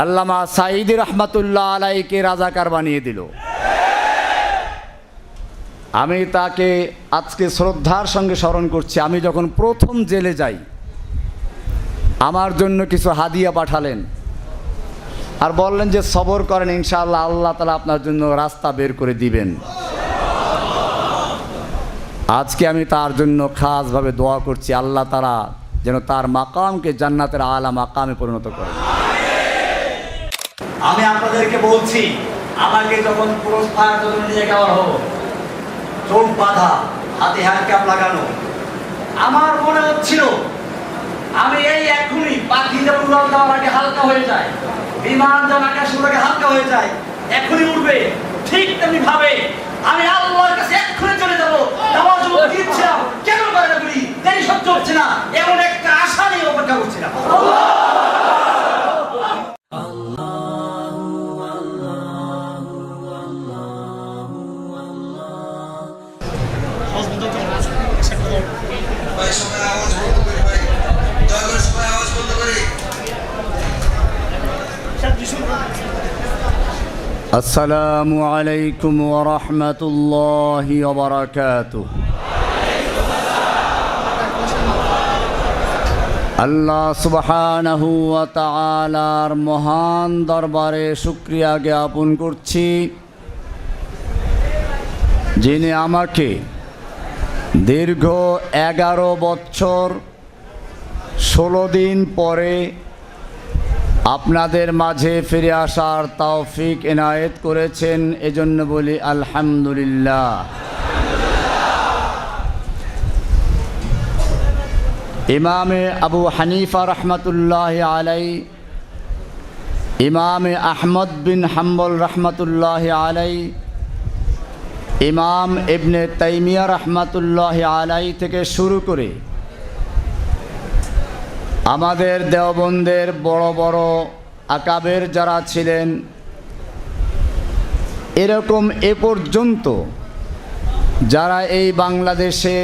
আল্লামা সাঈদী রহমাতুল্লাহ আলাইকে রাজাকার বানিয়ে দিল। আমি তাকে আজকে শ্রদ্ধার সঙ্গে স্মরণ করছি। আমি যখন প্রথম জেলে যাই, আমার জন্য কিছু হাদিয়া পাঠালেন আর বললেন যে সবর করেন, ইনশাআল্লাহ আল্লাহ তাআলা আপনার জন্য রাস্তা বের করে দিবেন। আজকে আমি তার জন্য খাসভাবে দোয়া করছি, আল্লাহ তাআলা যেন তার মাকামকে জান্নাতের আলা মাকামে পরিণত করেন। আমি আপনাদেরকে বলছি, আমাকে যখন পুরস্কার নিয়ে যাওয়া হলো, চোখ বাঁধা, হাতে হ্যান্ডকাপ লাগানো, আমার মনে হচ্ছিল আমি এই এখনই পাখি যেমন উড়াল দেওয়ার আগে হালকা হয়ে যায়, বিমান যেমন আকাশে উড়ে হালকা হয়ে যায়, এখনই উঠবে, ঠিক তেমনি ভাবে আমি আল্লাহর কাছে এক্ষুনি চলে যাবো। নামাজ দিচ্ছিলাম, কেন করে না বলি, দেরি সহ্য হচ্ছে না, এমন একটা আশা নিয়ে অপেক্ষা করছিলাম। আসসালামু আলাইকুম ওয়া রাহমাতুল্লাহি ওয়া বারাকাতুহু। আল্লাহ সুবহানাহু ওয়া তাআলার মহান দরবারে শুকরিয়া জ্ঞাপন করছি, যিনি আমাকে দীর্ঘ 11 বছর 16 দিন পরে আপনাদের মাঝে ফিরে আসার তৌফিক এনায়েত করেছেন। এজন্য বলি আলহামদুলিল্লাহ। ইমামে আবু হানিফা রহমতুল্লাহ আলাই, ইমামে আহমদ বিন হাম্বল রহমতুল্লাহ আলাই, ইমাম ইবনে তাইমিয়া রহমতুল্লাহ আলাই থেকে শুরু করে আমাদের দেওবন্দের বড় বড় আকাবের যারা ছিলেন, এরকম এ পর্যন্ত যারা এই বাংলাদেশে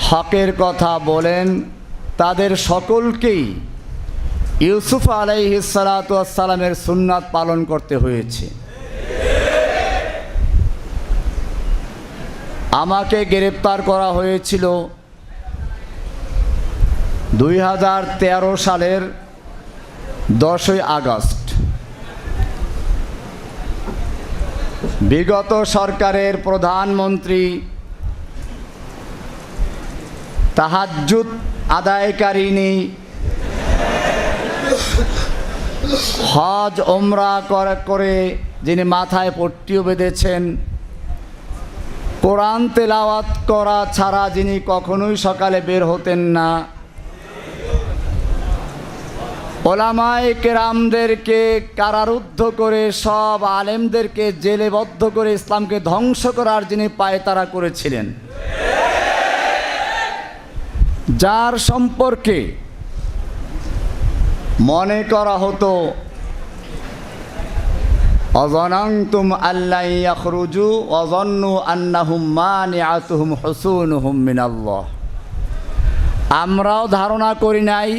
হকের কথা বলেন, তাদের সকলকেই ইউসুফ আলাইহিস সালাতু ওয়াস সালামের সুন্নাত পালন করতে হয়েছে। আমাকে গ্রেপ্তার করা হয়েছিল 2013 সালের 10ই আগস্ট। বিগত সরকারের প্রধানমন্ত্রী তাহাজ্জুদ আদায়কারিনী, হজ ওমরা করে যিনি মাথায় পট্টিও বেঁধেছেন, কোরআন তেলাওয়াত করা ছাড়া যিনি কখনোই সকালে বের হতেন না, ওলামায়ে কেরামদেরকে কারারুদ্ধ করে সব আলেমদেরকে জেলেবদ্ধ করে ইসলামকে ধ্বংস করার যিনি পায়তারা করেছিলেন, যার সম্পর্কে মনে করা হতো অযনানতুম আল্লা ইয়াখরুজু ওয়াযন্নু আন্নাহুম মানিআতুহুম হুসুনুহুম মিনাল্লাহ। আমরাও ধারণা করি নাই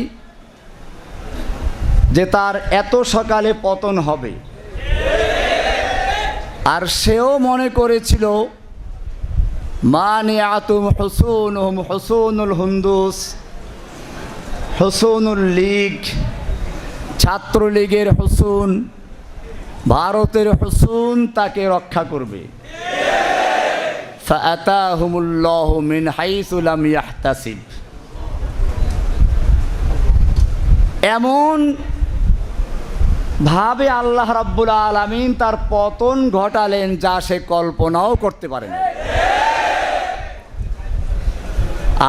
যে তার এত সকালে পতন হবে, আর সেও মনে করেছিল মানিআতুহুম হুসুনুহুম হুসুনুল হুন্দুস, হুসুনুল লীগ, ছাত্রলীগের হুসুন, ভারতের হুসুন তাকে রক্ষা করবে। ফাআতাহুমুল্লাহু মিন হাইসু লাম ইয়াহতাসিব। এমন ভাবে আল্লাহ রাব্বুল আলামিন তার পতন ঘটালেন যা সে কল্পনাও করতে পারেন।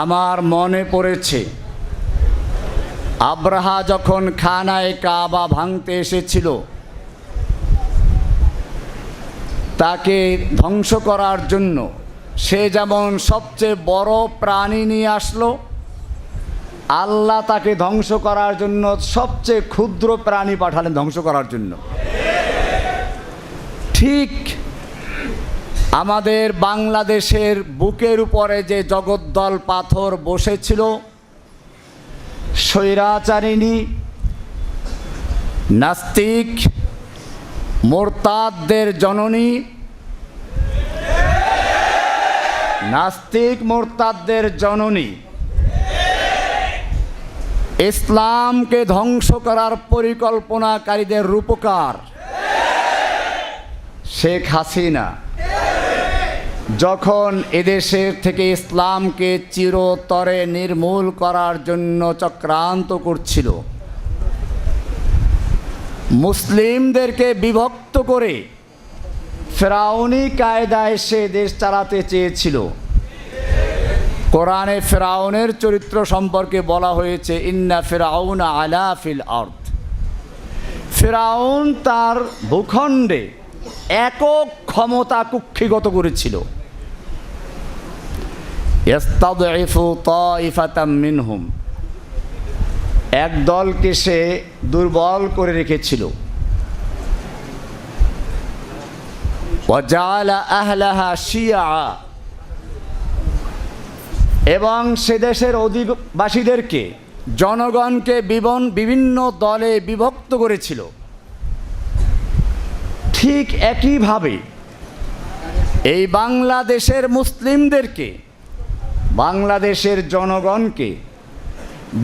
আমার মনে পড়েছে আব্রাহা যখন খানায়ে কাবা ভাঙতে এসেছিল, তাকে ধ্বংস করার জন্য সে যেমন সবচেয়ে বড় প্রাণী নিয়ে আসলো, আল্লাহ তাকে ধ্বংস করার জন্য সবচেয়ে ক্ষুদ্র প্রাণী পাঠালেন ধ্বংস করার জন্য। ঠিক আমাদের বাংলাদেশের বুকের উপরে যে জগদ্দল পাথর বসেছিল, স্বৈরাচারিণী নাস্তিক মুরতাদদের জননী, নাস্তিক মুরতাদদের জননী, ইসলামকে ধ্বংস করার পরিকল্পনাকারীদের রূপকার শেখ হাসিনা যখন এদেশের থেকে ইসলামকে চিরতরে নির্মূল করার জন্য চক্রান্ত করছিল, মুসলিমদেরকে বিভক্ত করে ফেরাউনি কায়দায় সে দেশ চালাতে চেয়েছিল। কোরআনে ফেরাউনের চরিত্র সম্পর্কে বলা হয়েছে, ইন্না ফিরাউনা আলা ফিল আরদ। ফেরাউন তার ভূখণ্ডে একক ক্ষমতা কুক্ষিগত করেছিল। ইস্তাদঈফু তাইফাতাম মিনহুম, এক দলকে সে দুর্বল করে রেখেছিল। ওয়াজাআলা আহলাহা শিয়া, এবং সে দেশের অধিবাসীদেরকে, জনগণকে বিভিন্ন দলে বিভক্ত করেছিল। ঠিক একইভাবে এই বাংলাদেশের মুসলিমদেরকে, বাংলাদেশের জনগণকে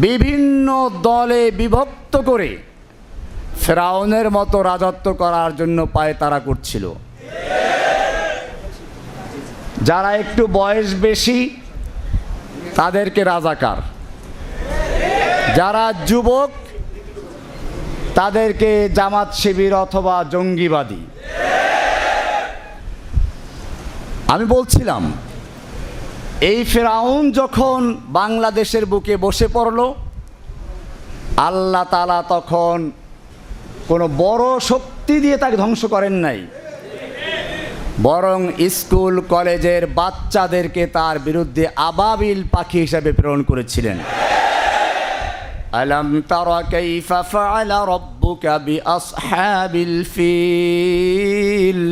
বিভিন্ন দলে বিভক্ত করে ফেরাউনের মতো রাজত্ব করার জন্য পায়তারা করছিল। যারা একটু বয়স বেশি তাদেরকে রাজাকার, যারা যুবক তাদেরকে জামাত শিবির অথবা জঙ্গিবাদী। আমি বলছিলাম, এই ফেরাউন যখন বাংলাদেশের বুকে বসে পড়ল, আল্লাহ তাআলা তখন কোনো বড় শক্তি দিয়ে তাকে ধ্বংস করেন নাই, বরং স্কুল কলেজের বাচ্চাদেরকে তার বিরুদ্ধে আবাবিল পাখি হিসাবে প্রেরণ করেছিলেন। আলাম তারা কাইফা ফাআলা রাব্বুকা বিআসহাবিল ফিল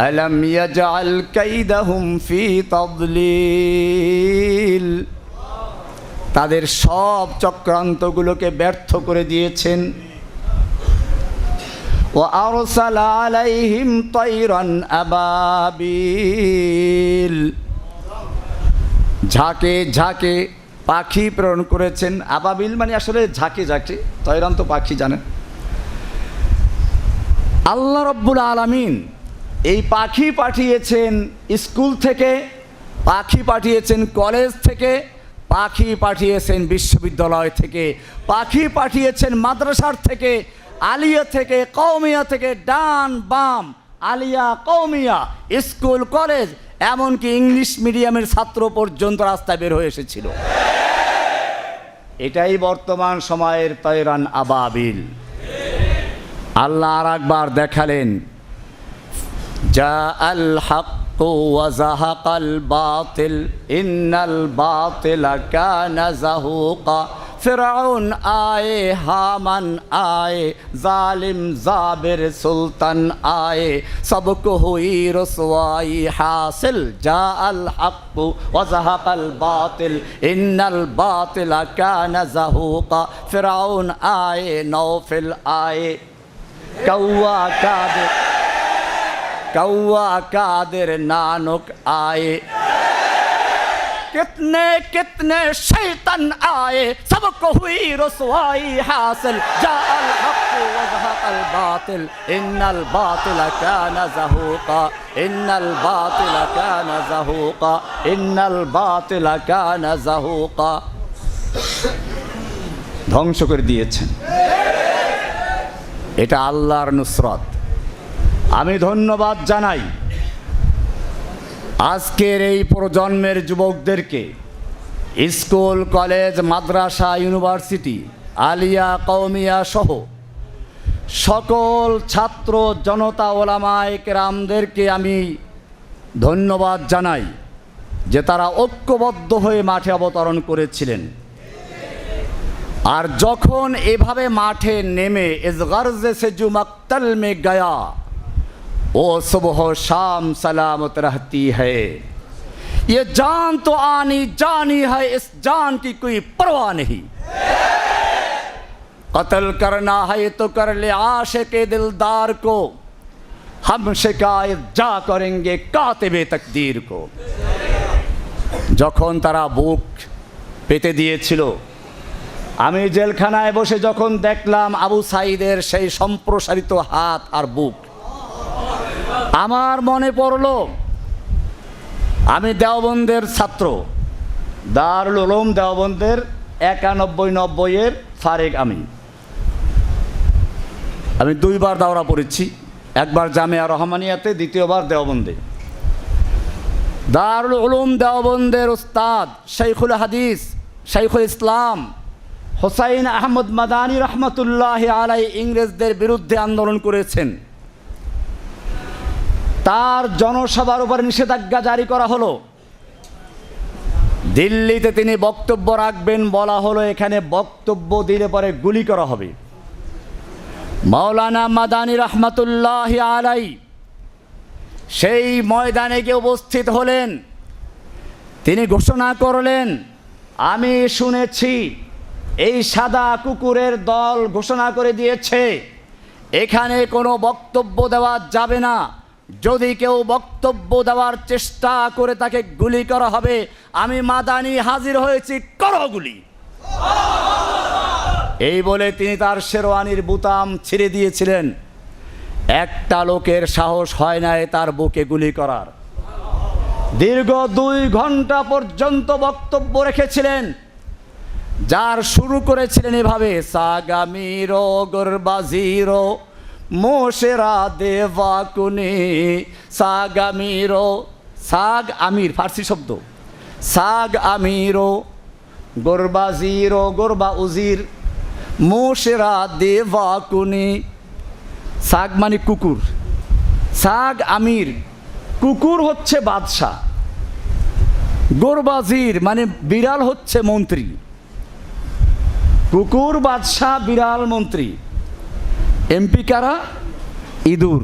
আলাম ইয়াজআল কাইদাহুম ফি তাদলিল। তাদের সব চক্রান্তগুলোকে ব্যর্থ করে দিয়েছেন। وأرسل عليهم طيرا أبابيل, ঝাঁকে ঝাঁকে পাখি প্রেরণ করেছেন। আবাবিল মানে আসলে ঝাঁকে ঝাঁকে, তয়রান তো পাখি জানেন। আল্লাহ রব্বুল আলামিন এই পাখি পাঠিয়েছেন স্কুল থেকে, পাখি পাঠিয়েছেন কলেজ থেকে, পাখি পাঠিয়েছেন বিশ্ববিদ্যালয় থেকে, পাখি পাঠিয়েছেন মাদ্রাসার থেকে, আলিয়া থেকে, কওমিয়া থেকে, ডান বাম, আলিয়া কওমিয়া, স্কুল কলেজ, এমনকি ইংলিশ মিডিয়ামের ছাত্র পর্যন্ত রাস্তায় বের হয়ে এসেছিল। এটাই বর্তমান সময়ের তয়রান আবাবিল। আল্লাহ আর একবার দেখালেন, জাআল হাক্কু ওয়া যাহাকাল বাতিল ইন্নাল বাতিলা কানা যাহুকা। ফিরাউন আয়ে, হামান আয়ে, জালিম জাবির সুলতান আয়ে, সবকো হুই রসওয়াই হাসিল। জাআল হাক্কু ওয়া যাহাকাল বাতিল ইন্নাল বাতিলা কানা যাহুকা। ফিরাউন আয়ে, নওফিল আয়ে, कौवा कादिर नानक आए, कितने कितने शैतान आए, सबको हुई रसवाई हासिल। जाअल हक़ व ज़हक़ल बातिल इन्नल बातिला काना ज़हूक़ा, इन्नल बातिला काना ज़हूक़ा, इन्नल बातिला काना ज़हूक़ा। ধ্বংস করে দিয়েছেন। এটা আল্লাহর নুসরত। আমি ধন্যবাদ জানাই আজকের এই প্রজন্মের যুবকদেরকে, স্কুল কলেজ মাদ্রাসা ইউনিভার্সিটি আলিয়া কওমিয়া সহ সকল ছাত্র জনতা ওলামায়ে কেরামদেরকে আমি ধন্যবাদ জানাই যে তারা ঐক্যবদ্ধ হয়ে মাঠে অবতরণ করেছিলেন। আর যখন এভাবে মাঠে নেমে ইস গর্জে সে জু মক্তল মে গয়া ओ सुबह शाम सलामत रहती है, ये जान तो आनी जानी है, इस जान की कोई परवाह नहीं। कत्ल करना है तो कर ले आशिक़े दिलदार को, हम शिकायत जा करेंगे कातिबे तकदीर को। যখন তারা বুক পেতে দিয়েছিল, আমি জেলখানায় বসে যখন দেখলাম আবু সাঈদের সেই সম্প্রসারিত হাত আর বুক, আমার মনে পড়ল আমি দেওবন্দের ছাত্র, দারুল উলুম দেওবন্দের 91-90 ফারেক। আমি দুইবার দাওরা পড়েছি, একবার জামিয়া রহমানিয়াতে, দ্বিতীয়বার দেওবন্দে। দারুল উলুম দেওবন্দের উস্তাদ শাইখুল হাদিস শাইখুল ইসলাম হোসাইন আহমদ মাদানী রহমতুল্লাহ আলাইহি ইংরেজদের বিরুদ্ধে আন্দোলন করেছেন। তার জনসভার উপর নিষেধাজ্ঞা জারি করা হলো। দিল্লিতে তিনি বক্তব্য রাখবেন, বলা হলো এখানে বক্তব্য দিলে পরে গুলি করা হবে। মাওলানা মাদানী রহমতুল্লাহ আলাইহি সেই ময়দানে গিয়ে উপস্থিত হলেন। তিনি ঘোষণা করলেন, আমি শুনেছি এই সাদা কুকুরের দল ঘোষণা করে দিয়েছে এখানে কোনো বক্তব্য দেওয়া যাবে না, যদি কেউ বক্তব্য দেওয়ার চেষ্টা করে তাকে গুলি করা হবে। আমি মাদানী হাজির হয়েছি, করো গুলি। এই বলে তিনি তার শেরওয়ানির বুতাম ছিঁড়ে দিয়েছিলেন। একটা লোকের সাহস হয় না তার বুকে গুলি করার। দীর্ঘ 2 ঘন্টা পর্যন্ত বক্তব্য রেখেছিলেন, যার শুরু করেছিলেন এভাবে, সাগামিরো গরবাজিরো মোশেরা দেওয়াকুনি। সাগামিরো, সাগ আমির ফার্সি শব্দ, সাগ আমিরো গরবাজিরো, গরবা উজির, মোশেরা দেওয়াকুনি। সাগ মানে কুকুর, সাগ আমির, কুকুর হচ্ছে বাদশাহ, গোরবাজির মানে বিড়াল হচ্ছে মন্ত্রী। কুকুর বাদশাহ, বিড়াল মন্ত্রী। এমপি কারা? ইঁদুর।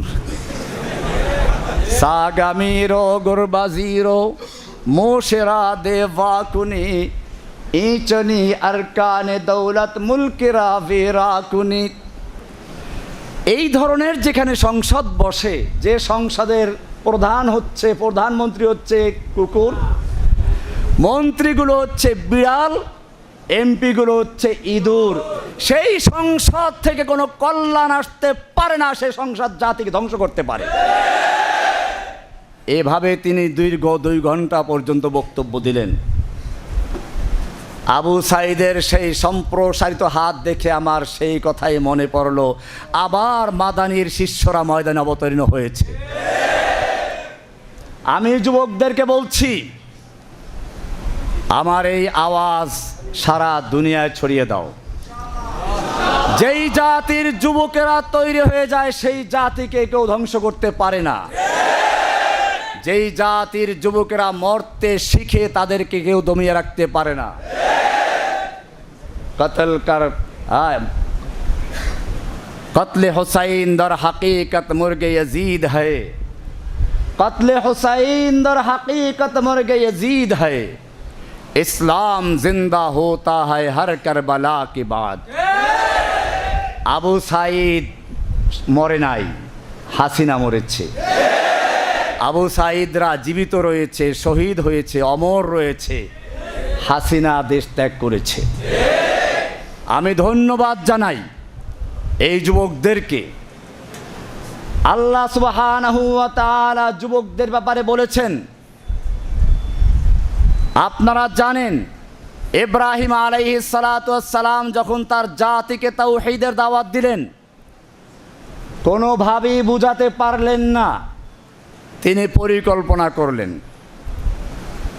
সাগ আমিরো গোরবাজিরো মোশেরা দেওয়াকুনি, ইচনি আরকানে দৌলত মুলকেরা বেরাকুনি। এই ধরনের যেখানে সংসদ বসে, যে সংসদের প্রধানমন্ত্রী হচ্ছে কুকুর, মন্ত্রীগুলো হচ্ছে বিড়াল, এমপিগুলো হচ্ছে ইঁদুর, সেই সংসদ থেকে কোনো কল্যাণ আসতে পারে না, সেই সংসদ জাতিকে ধ্বংস করতে পারে। এভাবে তিনি দীর্ঘ 2 ঘন্টা পর্যন্ত বক্তব্য দিলেন। আবু সাঈদের সেই সম্প্রসারিত হাত দেখে আমার সেই কথাই মনে পড়ল, আবার মাদানীর শিষ্যরা ময়দানে অবতীর্ণ হয়েছে। আমি যুবকদেরকে বলছি, আমার এই আওয়াজ সারা দুনিয়ায় ছড়িয়ে দাও। যেই জাতির যুবকেরা তৈরি হয়ে যায় সেই জাতিকে কেউ ধ্বংস করতে পারে না। যেই জাতির যুবকেরা মরতে শিখে তাদেরকে কেউ দমিয়ে রাখতে পারে না। कत्ल हुसैन दर हकीकत मुर्गे यजीद है, कत्ल हुसैन दर हकीकत मुर्गे यजीद है, इस्लाम जिंदा होता है हर करबला के बाद। আবু সাঈদ মরে নাই, হাসিনা মরেছে। আবু সাঈদরা জীবিত রয়েছে, শহীদ হয়েছে, অমর রয়েছে। হাসিনা দেশ ত্যাগ করেছে। আমি ধন্যবাদ জানাই এই যুবকদেরকে। আল্লাহ সুবহানাহু ওয়া তাআলা যুবকদের ব্যাপারে বলেছেন, আপনারা জানেন ইব্রাহিম আলাইহিস সালাতু ওয়াস সালাম যখন তার জাতিকে তাওহীদের দাওয়াত দিলেন, কোনোভাবেই বুঝাতে পারলেন না। তিনি পরিকল্পনা করলেন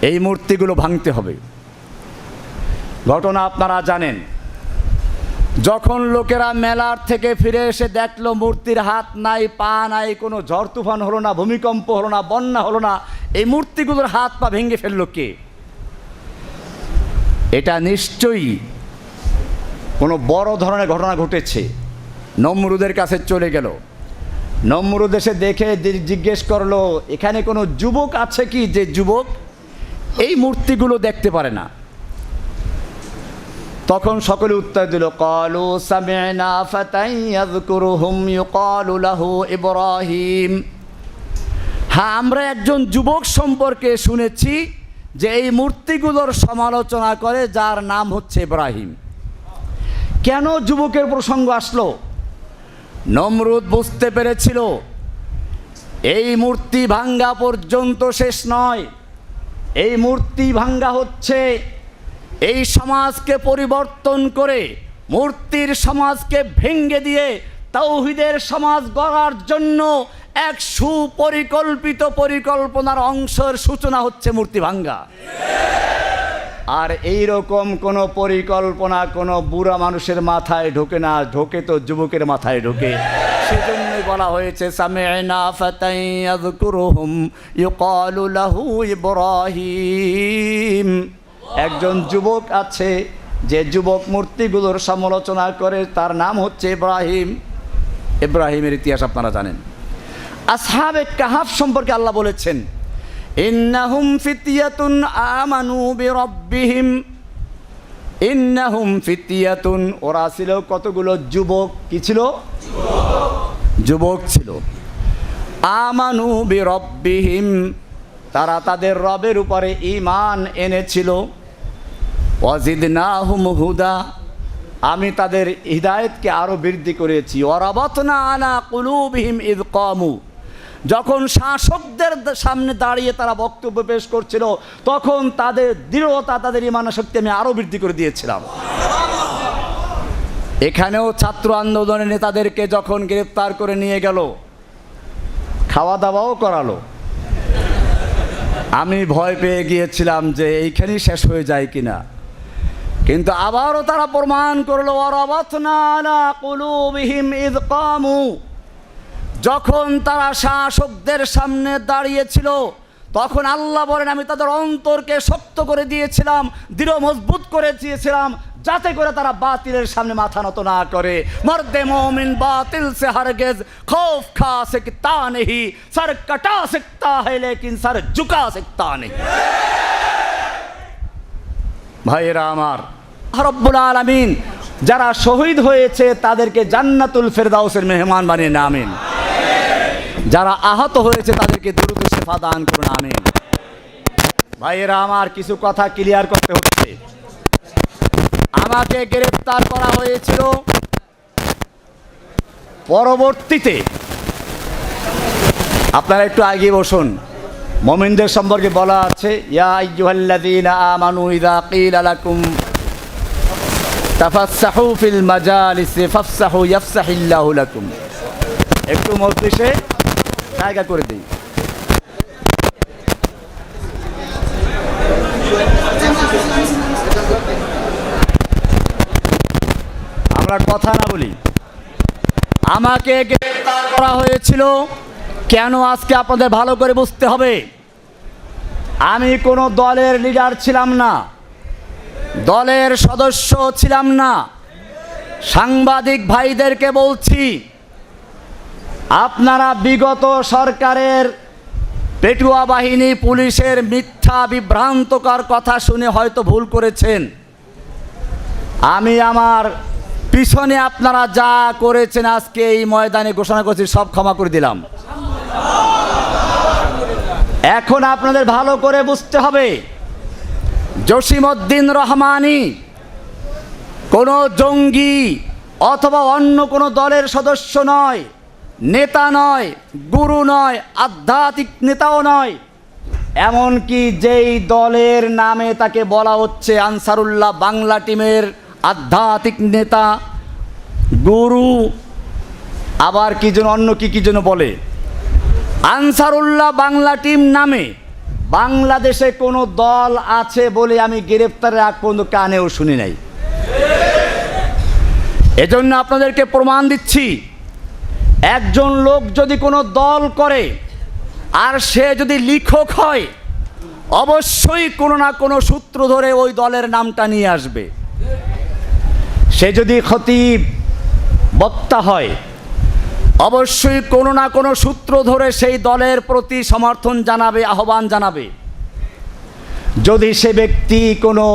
এই মূর্তিগুলো ভাঙতে হবে। ঘটনা আপনারা জানেন, যখন লোকেরা মেলার থেকে ফিরে এসে দেখলো মূর্তির হাত নাই, পা নাই, কোনো ঝড় তুফান হলো না, ভূমিকম্প হলো না, বন্যা হলো না, এই মূর্তিগুলোর হাত পা ভেঙে ফেললো কে? এটা নিশ্চয়ই কোনো বড় ধরনের ঘটনা ঘটেছে। নমরুদের কাছে চলে গেল। নমরুদ এসে দেখে জিজ্ঞেস করলো, এখানে কোনো যুবক আছে কি যে যুবক এই মূর্তিগুলো দেখতে পারে না? তখন সকলে উত্তর দিল, ক্বালু সামি'না ফাতান ইয়াযকুরুহুম ইউকালু লাহু ইব্রাহিম। হ্যাঁ, আমরা একজন যুবক সম্পর্কে শুনেছি যে এই মূর্তিগুলোর সমালোচনা করে, যার নাম হচ্ছে ইব্রাহিম। কেন যুবকের প্রসঙ্গ আসলো? নমরুদ বুঝতে পেরেছিল এই মূর্তি ভাঙ্গা পর্যন্ত শেষ নয়। এই মূর্তি ভাঙ্গা হচ্ছে এই সমাজকে পরিবর্তন করে, মূর্তির সমাজকে ভেঙ্গে দিয়ে তাওহীদের সমাজ গড়ার জন্য এক সুপরিকল্পিত পরিকল্পনার অংশের সূচনা হচ্ছে মূর্তি ভাঙ্গা। আর এই রকম কোনো পরিকল্পনা কোনো বুড়া মানুষের মাথায় ঢোকে না, ঢোকে তো যুবকের মাথায় ঢোকে। সেজন্যই বলা হয়েছে সামি'না ফাতান ইয়াযকুরুহুম ইউকালু লাহু ইব্রাহিম। একজন যুবক আছে যে যুবক মূর্তিগুলোর সমালোচনা করে, তার নাম হচ্ছে ইব্রাহিম। ইব্রাহিমের ইতিহাস আপনারা জানেন। আসহাবে কাহাফ সম্পর্কে আল্লাহ বলেছেন, ইন্নাহুম ফিতয়াতুন আমানু বিরাব্বিহিম। ইন্নাহুম ফিতয়াতুন, ওরা ছিল কতগুলো যুবক। কি ছিল? যুবক ছিল। আমানু বিরাব্বিহিম, তারা তাদের রবের উপরে ঈমান এনেছিল। ওয়াজিদনাহুম হুদা, আমি তাদের হিদায়েতকে আরও বৃদ্ধি করেছি। ওয়ারাবাতনা আলা কুলুবিহিম ইয কামু, যখন শাসকদের সামনে দাঁড়িয়ে তারা বক্তব্য পেশ করছিল, তখন তাদের দৃঢ়তা, তাদের ঈমানের শক্তি আমি আরও বৃদ্ধি করে দিয়েছিলাম। এখানেও ছাত্র আন্দোলনের নেতাদেরকে যখন গ্রেফতার করে নিয়ে গেল, খাওয়া দাওয়াও করালো। আমি ভয় পেয়ে গিয়েছিলাম যে এইখানেই শেষ হয়ে যায় কিনা, কিন্তু আবারও তারা প্রমাণ করলো ওয়ারাবাতনা আলা কুলুবিহিম ইয কামু, যখন তারা শাসকদের সামনে দাঁড়িয়েছিল তখন আল্লাহ বলেন আমি তাদের অন্তরকে শক্ত করে দিয়েছিলাম, দৃঢ় মজবুত করে দিয়েছিলাম, যাতে করে তারা বাতিলের সামনে মাথা নত না করে। মর্দে মোমিন বাতিল সে হরগিজ খৌফ খা सकता नहीं, सर कटा सकता है लेकिन सर झुका सकता नहीं। ভাইয়েরা আমার, রব্বুল আলামিন যারা শহীদ হয়েছে তাদেরকে জান্নাতুল ফেরদাউসের মেহমান বানিয়ে নেন, আমিন। যারা আহত হয়েছে তাদেরকে দ্রুত শিফা দান করুন, আমিন। ভাইয়েরা আমার, কিছু কথা ক্লিয়ার করতে হচ্ছে। আমাকে গ্রেফতার করা হয়েছিল, পরবর্তীতে আপনারা একটু আগে বসুন, মুমিনদের সম্পর্কে বলা আছে ইয়া আইয়ুহাল্লাযীনা আমানু ইযা ক্বিলা লাকুম তাফাসসাহু ফিল মাজালিসি ফাফসাহু ইয়াফসাহিল্লাহু লাকুম। একটু মজলিসে জায়গা করে দিই। আমরা কথা না বলি। আমাকে গ্রেফতার করা হয়েছিল কেন, আজকে আপনাদের ভালো করে বুঝতে হবে। আমি কোনো দলের লিডার ছিলাম না, দলের সদস্য ছিলাম না। সাংবাদিক ভাইদেরকে বলছি, আপনারা বিগত সরকারের পেটুয়া বাহিনী, পুলিশের মিথ্যা বিভ্রান্তকর কথা শুনে হয়তো ভুল করেছেন। আমি আমার পিছনে আপনারা যা করেছেন আজকে এই ময়দানে ঘোষণা করছি, সব ক্ষমা করে দিলাম। এখন আপনাদের ভালো করে বুঝতে হবে, জসিমউদ্দিন রহমানী কোনো জঙ্গি অথবা অন্য কোনো দলের সদস্য নয়, নেতা নয়, গুরু নয়, আধ্যাত্মিক নেতাও নয়। এমনকি যেই দলের নামে তাকে বলা হচ্ছে আনসারুল্লাহ বাংলা টিমের আধ্যাত্মিক নেতা, গুরু, আবার কি যেন অন্য কি যেন বলে, আনসারুল্লাহ বাংলা টিম নামে বাংলাদেশে কোনো দল আছে বলে আমি গ্রেফতারের আগ পর্যন্ত কানেও শুনি নাই। এজন্য আপনাদেরকে প্রমাণ দিচ্ছি, একজন লোক যদি কোনো দল করে আর সে যদি লেখক হয়, অবশ্যই কোনো না কোনো সূত্র ধরে ওই দলের নামটা নিয়ে আসবে। সে যদি খতিব, বক্তা হয়, অবশ্যই কোনো না কোনো সূত্র ধরে সেই দলের প্রতি সমর্থন জানাবে, আহ্বান জানাবে। যদি সে ব্যক্তি কোনো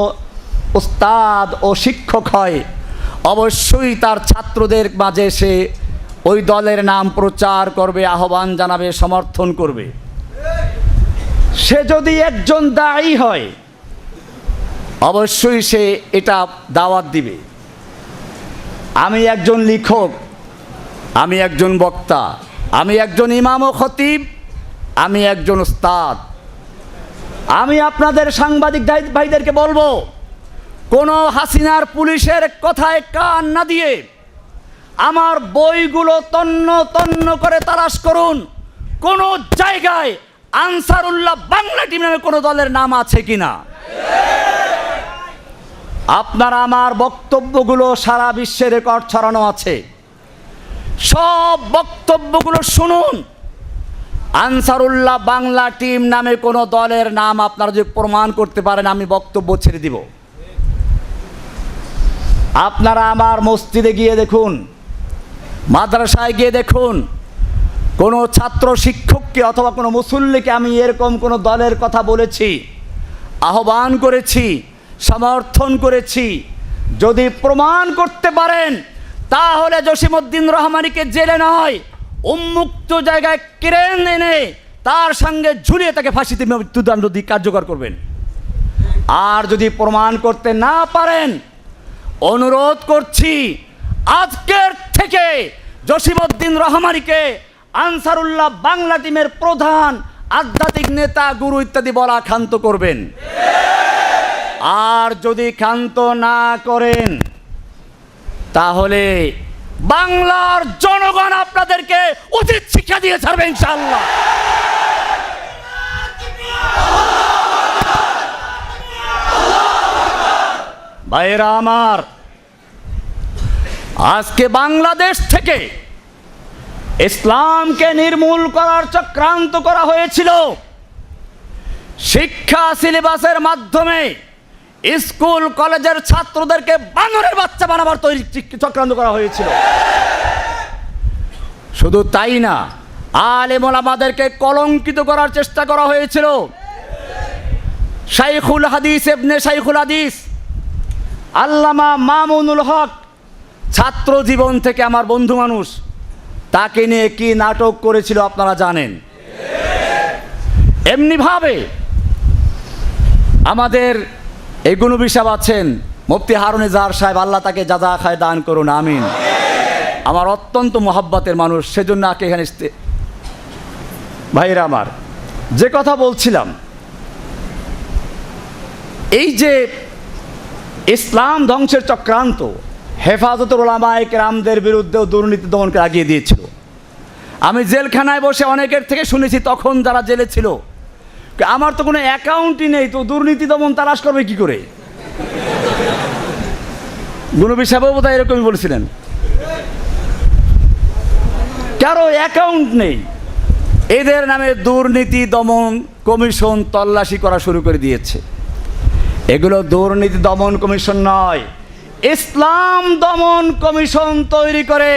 ওস্তাদ ও শিক্ষক হয়, অবশ্যই তার ছাত্রদের মাঝে সে ওই দলের নাম প্রচার করবে, আহ্বান জানাবে, সমর্থন করবে। সে যদি একজন দায়ী হয়, অবশ্যই সে এটা দাওয়াত দিবে। আমি একজন লেখক, আমি একজন বক্তা, আমি একজন ইমাম ও খতিব, আমি একজন উস্তাদ। আমি আপনাদের সাংবাদিক ভাইদেরকে বলবো, কোনো হাসিনার পুলিশের কথায় কান না দিয়ে আমার বইগুলো তন্ন তন্ন করে তালাশ করুন, কোন জায়গায় আনসারুল্লাহ বাংলা টিম নামে কোনো দলের নাম আছে কিনা। আপনারা আমার বক্তব্যগুলো সারা বিশ্বে রেকর্ড ছড়ানো আছে, সব বক্তব্যগুলো শুনুন। আনসারুল্লাহ বাংলা টিম নামে কোনো দলের নাম আপনারা যদি প্রমাণ করতে পারেন, আমি বক্তব্য ছেড়ে দিব। আপনারা আমার মসজিদে গিয়ে দেখুন, মাদ্রাসায় গিয়ে দেখুন, কোনো ছাত্র শিক্ষককে অথবা কোনো মুসল্লিকে আমি এরকম কোনো দলের কথা বলেছি, আহ্বান করেছি, সমর্থন করেছি। যদি প্রমাণ করতে পারেন তাহলে জসিমউদ্দিন রহমানীকে জেলে নয়, উন্মুক্ত জায়গায় ক্রেন এনে তার সঙ্গে ঝুলিয়ে তাকে ফাঁসিতে মৃত্যুদণ্ড দিয়ে কার্যকর করবেন। আর যদি প্রমাণ করতে না পারেন, অনুরোধ করছি আজকের থেকে জসিমউদ্দিন রহমানীকে আনসারুল্লাহ বাংলা টিমের প্রধান, আধ্যাত্মিক নেতা, গুরু ইত্যাদি বলা ক্ষান্ত করবেন। আর যদি ক্ষান্ত না করেন তাহলে বাংলার জনগণ আপনাদেরকে উচিত শিক্ষা দিয়ে ছাড়বে ইনশাআল্লাহ। ভাইয়েরা আমার, আজকে বাংলাদেশ থেকে ইসলামকে নির্মূল করার চক্রান্ত করা হয়েছিল। শিক্ষা সিলেবাসের মাধ্যমে স্কুল কলেজের ছাত্রদেরকে বানরের বাচ্চা বানাবার তৈরি চক্রান্ত করা হয়েছিল। শুধু তাই না, আলেম ওলামাদেরকে কলঙ্কিত করার চেষ্টা করা হয়েছিল। শাইখুল হাদিস ইবনে শাইখুল হাদিস আল্লামা মামুনুল হক, ছাত্র জীবন থেকে আমার বন্ধু মানুষ, তাকে নিয়ে কি নাটক করেছিল আপনারা জানেন। এমনিভাবে আমাদের এই গুণবী সাহেব আছেন, মুফতি হারুন ইজাহার সাহেব, আল্লাহ তাকে জাযা খায় দান করুন, আমিন। আমার অত্যন্ত মোহাব্বতের মানুষ, সেজন্য আগে এখানে ভাইরা আমার, যে কথা বলছিলাম, এই যে ইসলাম ধ্বংসের চক্রান্ত হেফাজতুল উলামায়ে কেরামদের বিরুদ্ধেও দুর্নীতি দমনকে আগিয়ে দিয়েছিল। আমি জেলখানায় বসে অনেকের থেকে শুনেছি, তখন যারা জেলে ছিল, আমার তো কোনো অ্যাকাউন্টই নেই, তো দুর্নীতি দমন তালাশ করবে কি করে। গুণবী সাহেবও বোধহয় এরকমই বলেছিলেন, কারো অ্যাকাউন্ট নেই। এদের নামে দুর্নীতি দমন কমিশন তল্লাশি করা শুরু করে দিয়েছে। এগুলো দুর্নীতি দমন কমিশন নয়, ইসলাম দমন কমিশন তৈরি করে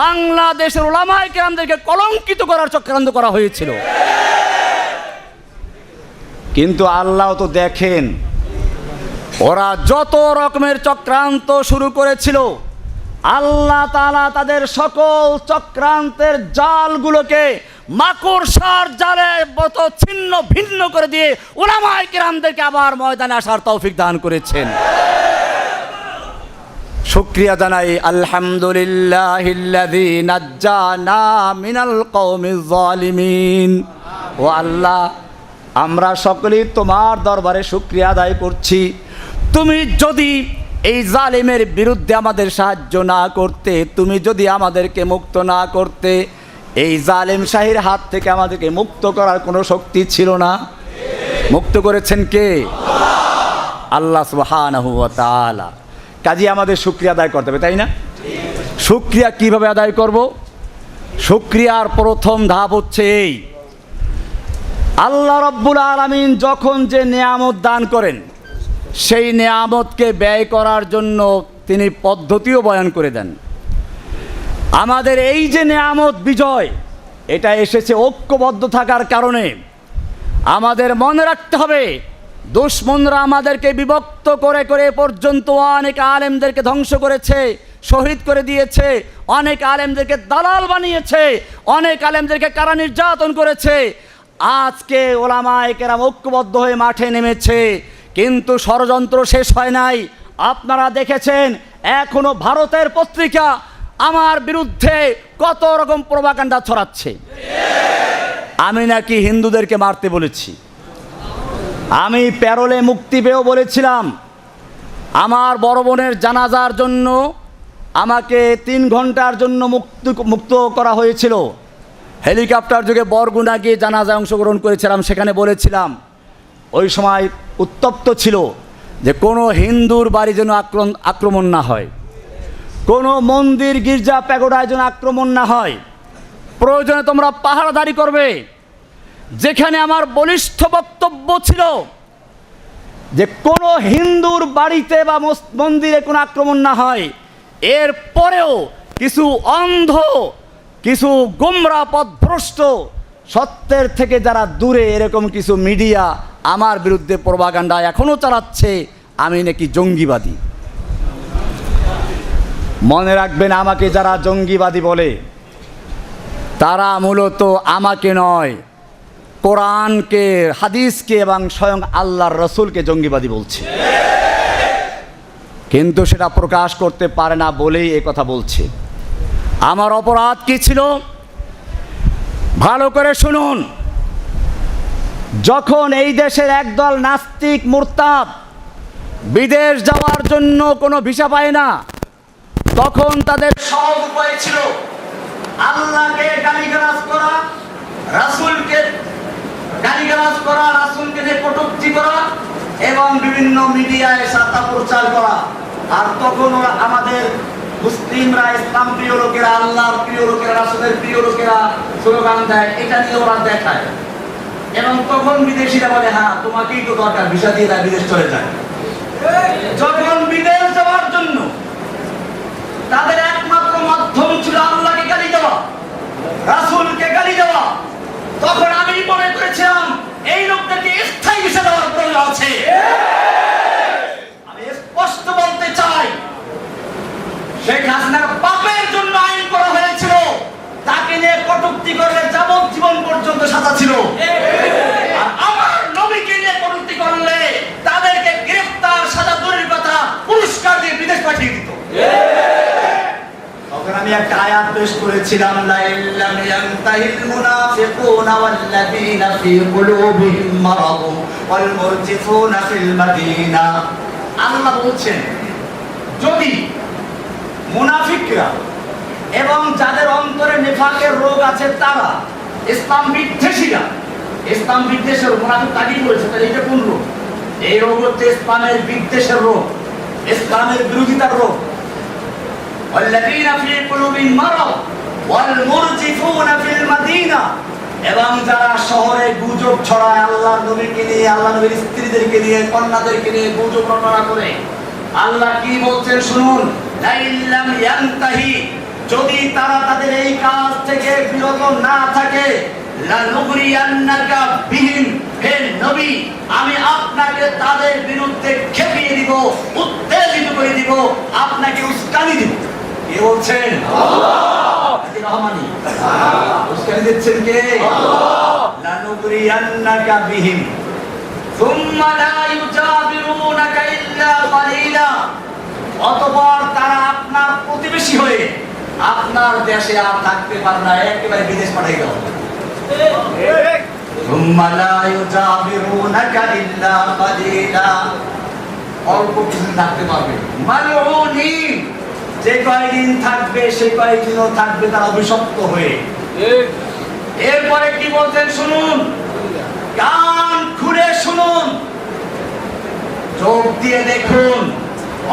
বাংলাদেশের উলামায়ে কেরামদেরকে কলঙ্কিত করার চক্রান্ত করা হয়েছিল। কিন্তু আল্লাহ তো দেখেন, ওরা যত রকমের চক্রান্ত শুরু করেছিল, আল্লাহ তাআলা তাদের সকল চক্রান্তের জালগুলোকে মাকড়সার জালের মতো ছিন্ন ভিন্ন করে দিয়ে উলামায়ে কেরামদেরকে আবার ময়দানে আসার তৌফিক দান করেছেন। শুকরিয়া জানাই আলহামদুলিল্লাহিল্লাযী নাজ্জানা মিনাল কওমিজ জালিমিন। ও আল্লাহ, আমরা সকলেই তোমার দরবারে শুকরিয়া আদায় করছি। তুমি যদি এই জালিমের বিরুদ্ধে আমাদের সাহায্য না করতে, তুমি যদি আমাদেরকে মুক্ত না করতে, এই জালিম শাহীর হাত থেকে আমাদেরকে মুক্ত করার কোনো শক্তি ছিল না। মুক্ত করেছেন কে? আল্লাহ সুবহানাহু ওয়া তাআলা। কাজে আমাদের শুকরিয়া আদায় করতে হবে, তাই না? শুকরিয়া কিভাবে আদায় করব? শুকরিয়ার প্রথম ধাপ হচ্ছে এই, আল্লাহ রাব্বুল আলামিন যখন যে নেয়ামত দান করেন, সেই নেয়ামতকে ব্যয় করার জন্য তিনি পদ্ধতিও বয়ান করে দেন। আমাদের এই যে নেয়ামত বিজয়, এটা এসেছে ঐক্যবদ্ধ থাকার কারণে। আমাদের মনে রাখতে হবে, দুশ্মনরা আমাদেরকে বিভক্ত করে করে এ পর্যন্ত অনেক আলেমদেরকে ধ্বংস করেছে, শহীদ করে দিয়েছে, অনেক আলেমদেরকে দালাল বানিয়েছে, অনেক আলেমদেরকে কারা নির্যাতন করেছে। আজকে ওলামায়ে কেরাম ঐক্যবদ্ধ হয়ে মাঠে নেমেছে, কিন্তু ষড়যন্ত্র শেষ হয় নাই। আপনারা দেখেছেন এখনো ভারতের পত্রিকা আমার বিরুদ্ধে কত রকম প্রোপাগান্ডা ছড়াচ্ছে। আমি নাকি হিন্দুদেরকে মারতে বলেছি। আমি প্যারোলে মুক্তি পেয়েও বলেছিলাম আমার বড় বোনের জানাজার জন্য আমাকে 3 ঘন্টার জন্য মুক্ত করা হয়েছিল। হেলিকপ্টার যোগে বরগুনা গিয়ে জানাজায় অংশগ্রহণ করেছিলাম। সেখানে বলেছিলাম ওই সময় উত্তপ্ত ছিল যে কোনো হিন্দুর বাড়ি যেন আক্রমণ না হয়, কোনো মন্দির গির্জা প্যাগোডায় যেন আক্রমণ না হয়, প্রয়োজনে তোমরা পাহারাদারি করবে। যেখানে আমার বলিষ্ঠ বক্তব্য ছিল যে কোনো হিন্দুর বাড়িতে বা মন্দিরে কোনো আক্রমণ না হয়, এর পরেও কিছু অন্ধ, কিছু গোমরা পথভ্রষ্ট, সত্যের থেকে যারা দূরে এরকম কিছু মিডিয়া আমার বিরুদ্ধে প্রোপাগান্ডা এখনও চালাচ্ছে আমি নাকি জঙ্গিবাদী। মনে রাখবেন, আমাকে যারা জঙ্গিবাদী বলে তারা মূলত আমাকে নয়, কোরআনকে, হাদিসকে এবং স্বয়ং আল্লাহর রসুলকে জঙ্গিবাদী বলছে, কিন্তু সেটা প্রকাশ করতে পারে না বলেই এ কথা বলছে। আমার অপরাধ কি ছিল ভালো করে শুনুন। যখন এই দেশের একদল নাস্তিক মুরতাদ বিদেশ যাওয়ার জন্য কোনো ভিসা পায় না, তখন তাদের সহজ উপায় ছিল আল্লাহকে গালিগালাজ করা, রাসূলকে গালিগালাজ করা, রাসূলকে নিয়ে কটূক্তি করা এবং বিভিন্ন মিডিয়ায় সাতা প্রচার করা। আর তখন ওরা আমাদের মুসলিমরা, ইসলাম প্রিয় লোকেরা, আল্লাহর প্রিয় লোকেরা, রাসূলের প্রিয় লোকেরা স্লোগান দেয়, এটা নিয়ে ওরা দেখায়। এবং তখন বিদেশিরা বলে হ্যাঁ তোমাকেই তো দরকার, ভিসা দিয়ে দেয়, বিদেশ চলে যায়। যখন বিদেশ যাওয়ার জন্য তাদের একমাত্র মাধ্যম ছিল আল্লাহকে গালি দেওয়া, রাসূলকে গালি দেওয়া, তখন আমি মনে করেছিলাম এই লোকটাকে স্থায়ী ভিসা দেওয়ার প্রয়োজন আছে। আমি স্পষ্ট বলতে চাই, শেখ হাসিনার পাপের জন্য আইন করা হয়েছিল, তাকে নিয়ে কটূক্তি করলে যাবজ্জীবন পর্যন্ত সাজা ছিল। আর আমার নবীকে নিয়ে কটূক্তি করলে তাদেরকে গ্রেফতার, সাজা দূরের কথা, পুরস্কার দিয়ে বিদেশ পাঠিয়ে দিত। তখন আমি একটা আয়াত পেশ করেছিলাম, লা ইল্লাম ইয়ানতাহিল মুনাফিকুনা ওয়াল্লাযীনা ফী কুলুবিহিম মারাদুন ওয়াল মুরজিফুনা ফিল মাদিনা। আল্লাহ বলছেন যদি মুনাফিকরা এবং যাদের অন্তরে নিফাকের রোগ আছে তারা, ইসলাম বিদ্বেষীরা, ইসলাম বিদ্বেষের মুনাফিক তাগিদ করেছে, তাহলে এটা কোন রোগ? এই রোগ হচ্ছে ইসলামের বিদ্বেষের রোগ, ইসলামের বিরোধিতার রোগ। ওয়াল্লাযীনা ফী কুলুবিহিম মারাদ ওয়াল মুরজিফুনা ফিল মাদিনা, এবং যারা শহরে গুজব ছড়ায় আল্লাহর নবীকে নিয়ে, আল্লাহর নবীর স্ত্রীদেরকে নিয়ে, কন্যাদেরকে নিয়ে গুজব রটনা করে। আল্লাহ কি বলছেন শুনুন, লা ইল্লাম ইয়ানতাহি, যদি তারা তাদের এই কাজ থেকে বিরত না থাকে, লানুগরিয়ান্নাকা বিহিম, হে নবী আমি আপনাকে তাদের বিরুদ্ধে খেপিয়ে দিব, উত্তেজিত করে দিব, আপনাকে উস্কানি দিব। কে বলছেন? আল্লাহ। রহমানি উস্কানি দিচ্ছেন কে? আল্লাহ। লানুগরিয়ান্নাকা বিহিম সুম্মা লা ইউজাবিরুনাকা ইল্লা কালিলা, অতঃপর তারা আপনার প্রতিবেশী হয়ে আপনার দেশে আর থাকতে পারে না, একেবারে বিদেশ পাঠিয়ে দাও। সুম্মা লা ইউজাবিরুনাকা ইল্লা কালিলা, অল্প কিছু থাকতে পারবে। মালউনিন, যে কয়েকদিন থাকবে সে কয়েকদিনও থাকবে তারা অভিশপ্ত হয়ে। এরপরে কি বলছেন শুনুন, কান খুলে শুনুন, চোখ দিয়ে দেখুন,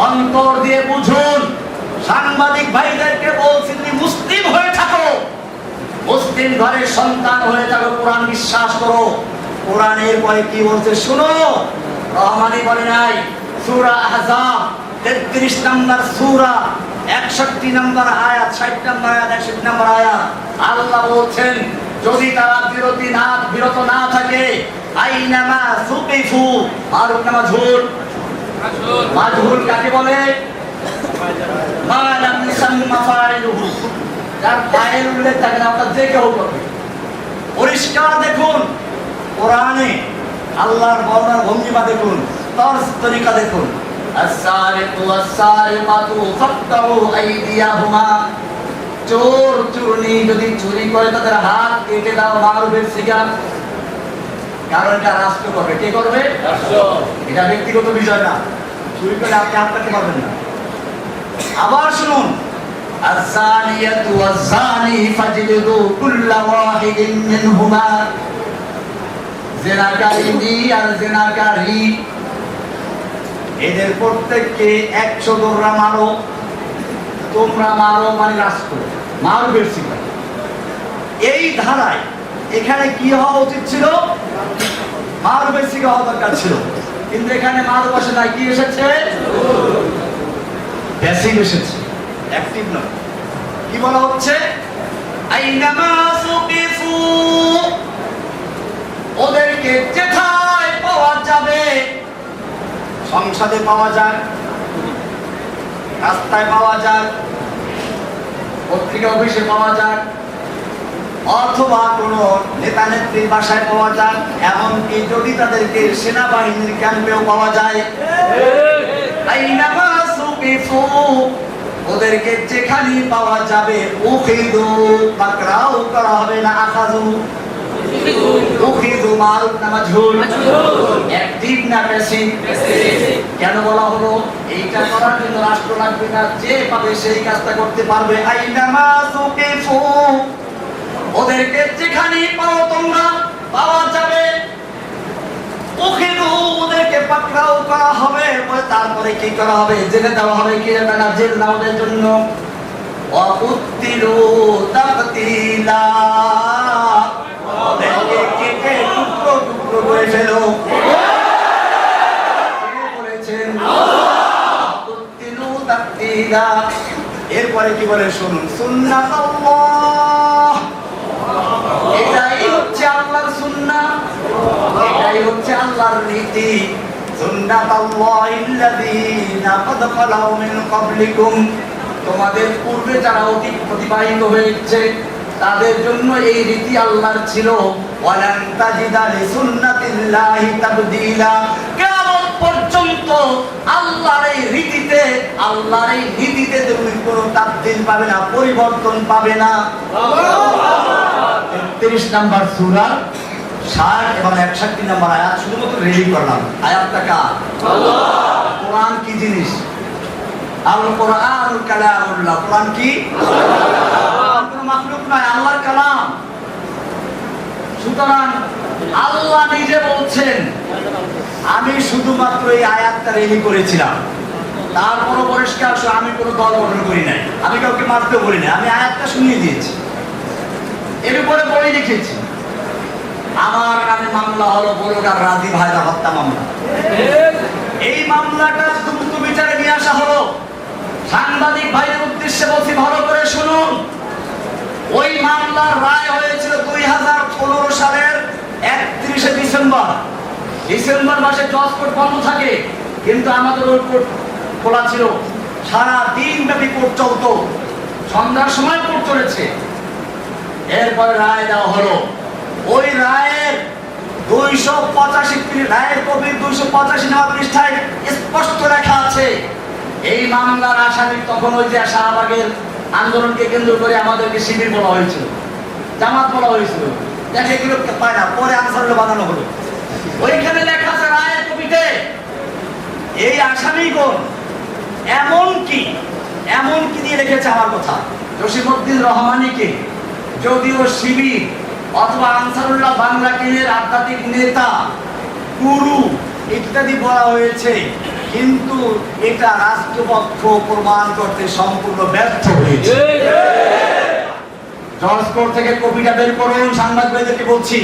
অন্তর দিয়ে বুঝুন। সাংবাদিক ভাইদেরকে বলছি, তুমি মুসলিম হয়ে থাকো, মুসলিম ঘরের সন্তান হয়ে থাকো, কোরআন বিশ্বাস করো। কোরআনের পরে কি বলছে শুনো, রহমানি বলে নাই, সূরা আহজাব 33 নম্বর সূরা, 61 নম্বর আয়াত, 60 নম্বর আয়াত, 61 নম্বর আয়াত। আল্লাহ বলছেন যদি তারা বিরত না থাকে, আইনামা সুকিফু মারুফ না মাজহুর? মাজহুর কাকে বলে? মা লাম ইউসাম্মা ফাইলুহু, যার ফাইল উল্লেখ থাকে না, অর্থাৎ যে কেউ করবে। পরিষ্কার দেখুন কোরআনে আল্লাহর বর্ণনার ভঙ্গিমা দেখুন, তরজ তরিকা দেখুন। আস-সারিকু ওয়াস-সারিকাতু ফাকতাউ আইদিয়াহুমা, চোর চুরনি যদি চুরি করে তাদের হাত কেটে দাও, মারুফের সিগা। কারণ এটা রাষ্ট্র করবে। কে করবে? রাষ্ট্র। এটা ব্যক্তিগত বিষয় না, চুরি করে আপনি হাত কাটতে পারবেন না। আবার শুনুন, আয-যানিয়াতু ওয়াজ-যানি ফাজলিদু কুল্লা ওয়াহিদিন মিনহুমা, জিনাকারী আর জিনাকারী এদের প্রত্যেককে 100 দোররা মারো। তোমরা মারো মানে রাষ্ট্র, মারুফের সিগা। এই ধারায় এখানে কি হওয়া উচিত ছিল? মারুফের সিগা হওয়া দরকার ছিল, কিন্তু এখানে মারুফ আসে না, কি এসেছে? প্যাসিভ এসেছে, অ্যাক্টিভ নয়। কি বলা হচ্ছে? আইনামা সুকিফু, ওদেরকে যেথায় পাওয়া যাবে, সংসদে পাওয়া যায়, রাস্তায় পাওয়া যায়, পত্রিকা অফিসে পাওয়া যায়, অথবা কোনো নেতা নেত্রীর বাসায় পাওয়া যায়, এমনকি যদি তাদেরকে সেনাবাহিনীর ক্যাম্পেও পাওয়া যায়। আইনামা সুকিফু, ওদেরকে যেখানেই পাওয়া যাবে, উখিদু, পাকড়াও করা হবে না, আখাযু। উখিদু মারুফ না মাজহুর? অ্যাক্টিভ না প্যাসিভ? কেন বলা হলো? এইটা করার জন্য রাষ্ট্র লাগবে না, যে পাবে সেই কাজটা করতে পারবে। আইনামা সুকিফু, ওদেরকে যেখানেই পাও তোমরা পাওয়া যাবে, উখিদু, ওদেরকে পাকড়াও করা হবে। তারপরে কি করা হবে? জেলে দেওয়া হবে। কি না, জেল না ওদের জন্য। ওয়াকুতিলু তাকতিলা, ওদেরকে কেটে টুকরো টুকরো করে ফেলো। কে বলেছেন? ওয়াকুতিলু তাকতিলা। এরপরে কি বলে শুনুন, সুন্নাতাল্লাহ, এটাই হচ্ছে আল্লাহর সুন্নাহ, এটাই হচ্ছে আল্লাহর নীতি। সুন্নাতাল্লাহিল্লাযীনা ক্বাদ খালাউ মিন ক্বাবলিকুম, তোমাদের পূর্বে যারা অতিবাহিত হয়েছে তাদের জন্য এই রীতি আল্লাহর ছিল। ওয়ালান তাজিদা লিসুন্নাতিল্লাহি তাবদীলা, কিয়ামত পর্যন্ত আল্লাহর এই নীতিতে তুমি কোনো তাবদীল পাবে না, পরিবর্তন পাবে না। 33 নম্বর সূরা 60 এবং 61 নম্বর আয়াত শুধুমাত্র রেডি করলাম। আয়াতটা কার? আল্লাহ। কোরআন কি জিনিস? আল কোরআনুল কালামুল্লাহ। কোরআন কি? কোনো মাখলুক নয়, আল্লাহর কালাম। সুতরাং আল্লাহ নিজে বলছেন, আমি শুধুমাত্র এই আয়াতটা রেডি করেছিলাম, তারপরও পরিষ্কার আমি কোনো দল গঠন করি নাই, আমি কাউকে মারতে বলি নাই, আমি আয়াতটা শুনিয়ে দিয়েছি। এর উপরে বই লিখেছি, আমার নামে মামলা হলো বলগার রাজি ভাইরা হত্যা মামলা। এই মামলাটা দ্রুত বিচারে নিয়ে আসা হলো। সাংবাদিক ভাইদের উদ্দেশ্যে বলছি, ভালো করে শুনুন। ওই মামলার রায় হয়েছিল 2015 সালের 31শে ডিসেম্বর। ডিসেম্বর মাসে জজ কোর্ট বন্ধ থাকে, কিন্তু আমাদের ওই কোর্ট খোলা ছিল। সারা দিন ব্যাপী কোর্ট চলতো, সন্ধ্যার সময় কোর্ট চলেছে। এরপরে রায় দেওয়া হলো। ওই রায়ের 285 রায়ের কপি 285 নম্বর পৃষ্ঠায় স্পষ্ট লেখা আছে, এই মামলার আসামি তখন ওই যে শাহবাগের আন্দোলনকে কেন্দ্র করে আমাদেরকে শিবির বলা হয়েছিল, জামাত বলা হয়েছিল। দেখে এগুলো পায় না, পরে আনসারুল্লাহ বানানো হলো। ওইখানে লেখা আছে রায়ের কপিতে, এই আসামিগণ এমনকি দিয়ে রেখেছে আমার কথা, জসিমউদ্দিন রহমানীকে যদিও শিবির অথবা আনসারুল্লাহ বাংলা কেন্দ্রের আধ্যাত্মিক নেতা, গুরু ইত্যাদি বলা হয়েছে, কিন্তু এটা রাষ্ট্রপক্ষ প্রমাণ করতে সম্পূর্ণ ব্যর্থ হয়েছে। জজ কোর্ট থেকে কপিটা বের করুন, সাংবাদিকদেরকে বলছি,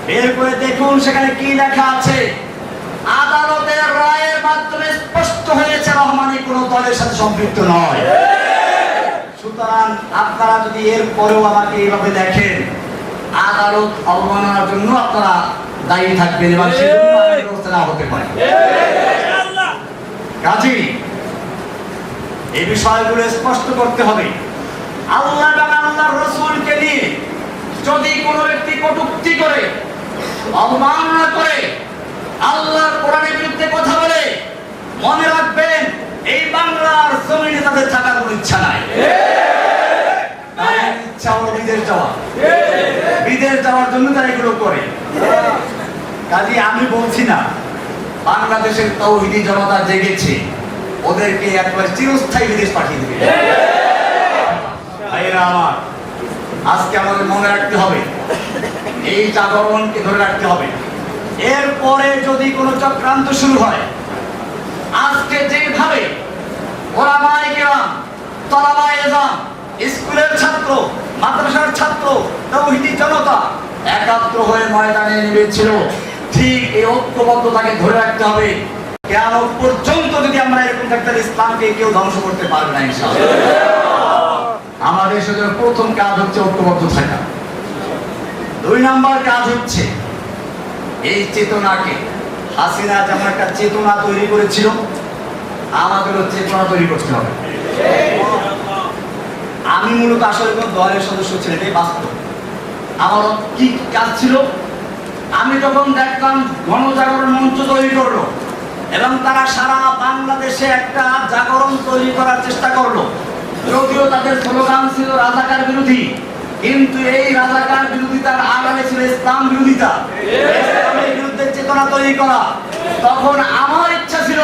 বের করে দেখুন সেখানে কি লেখা আছে। আদালতের রায়ের মাধ্যমে স্পষ্ট হয়েছে রহমানী কোন দলের সাথে সম্পৃক্ত নয়। সুতরাং আপনারা যদি এর পরেও আমাকে এইভাবে দেখেন, আদালত অবমাননার জন্য আপনারা দায়ী থাকবেন এবং সেজন্য আইনের ব্যবস্থা না হতে পারে। কাজেই এই বিষয়গুলো স্পষ্ট করতে হবে। আল্লাহ এবং আল্লাহর রাসূলকে নিয়ে যদি কোনো ব্যক্তি কটূক্তি করে, অবমাননা করে, আল্লাহর কোরআনের বিরুদ্ধে কথা বলে, মনে রাখবেন এই বাংলার জমিনে তাদের থাকার কোনো ইচ্ছা নাই। তাদের ইচ্ছা হলো বিদেশ যাওয়া, বিদেশ যাওয়ার জন্য তারা এগুলো করে। কাজে আমি বলছি না বাংলাদেশের তাওহীদি জনতা জেগেছে, ওদেরকে একবার চিরস্থায়ী বিদেশ পাঠিয়ে দেবে। ভাইরা আমার, আজকে আমাদের মনে রাখতে হবে এই জাগরণকে ধরে রাখতে হবে। এরপরে যদি কোনো চক্রান্ত শুরু হয়, আজকে যেভাবে ওলামায়ে কেরাম, তলাবায়ে ইলম, স্কুলের ছাত্র, মাদ্রাসার ছাত্র, তাওহীদি জনতা একাত্র হয়ে ময়দানে নেমেছিল, ঠিক এই ঐক্যবদ্ধতাকে ধরে রাখতে হবে। কিয়ামত পর্যন্ত যদি আমরা এরকম থাকতে, ইসলামকে কেউ ধ্বংস করতে পারবে না ইনশাআল্লাহ। আমাদের সাথে প্রথম কাজ হচ্ছে ঐক্যবদ্ধ থাকা। 2 নম্বর কাজ হচ্ছে এই চেতনাকে, হাসিনা যেমন একটা চেতনা তৈরি করেছিল, আমাদেরও চেতনা তৈরি করতে হবে। আমি মূলত আসলে কোন দলের সদস্য ছিলেন, এটাই বাস্তব। আমার কি কাজ ছিল, আমি যখন দেখলাম গণজাগরণ মঞ্চ তৈরি করলো এবং তারা সারা বাংলাদেশে একটা জাগরণ তৈরি করার চেষ্টা করলো, যদিও তাদের স্লোগান ছিল রাজাকার বিরোধী, কিন্তু এই রাজাকার বিরোধিতার আড়ালে ছিল ইসলাম বিরোধিতা, ইসলামের বিরুদ্ধে চেতনা তৈরি করা। তখন আমার ইচ্ছা ছিল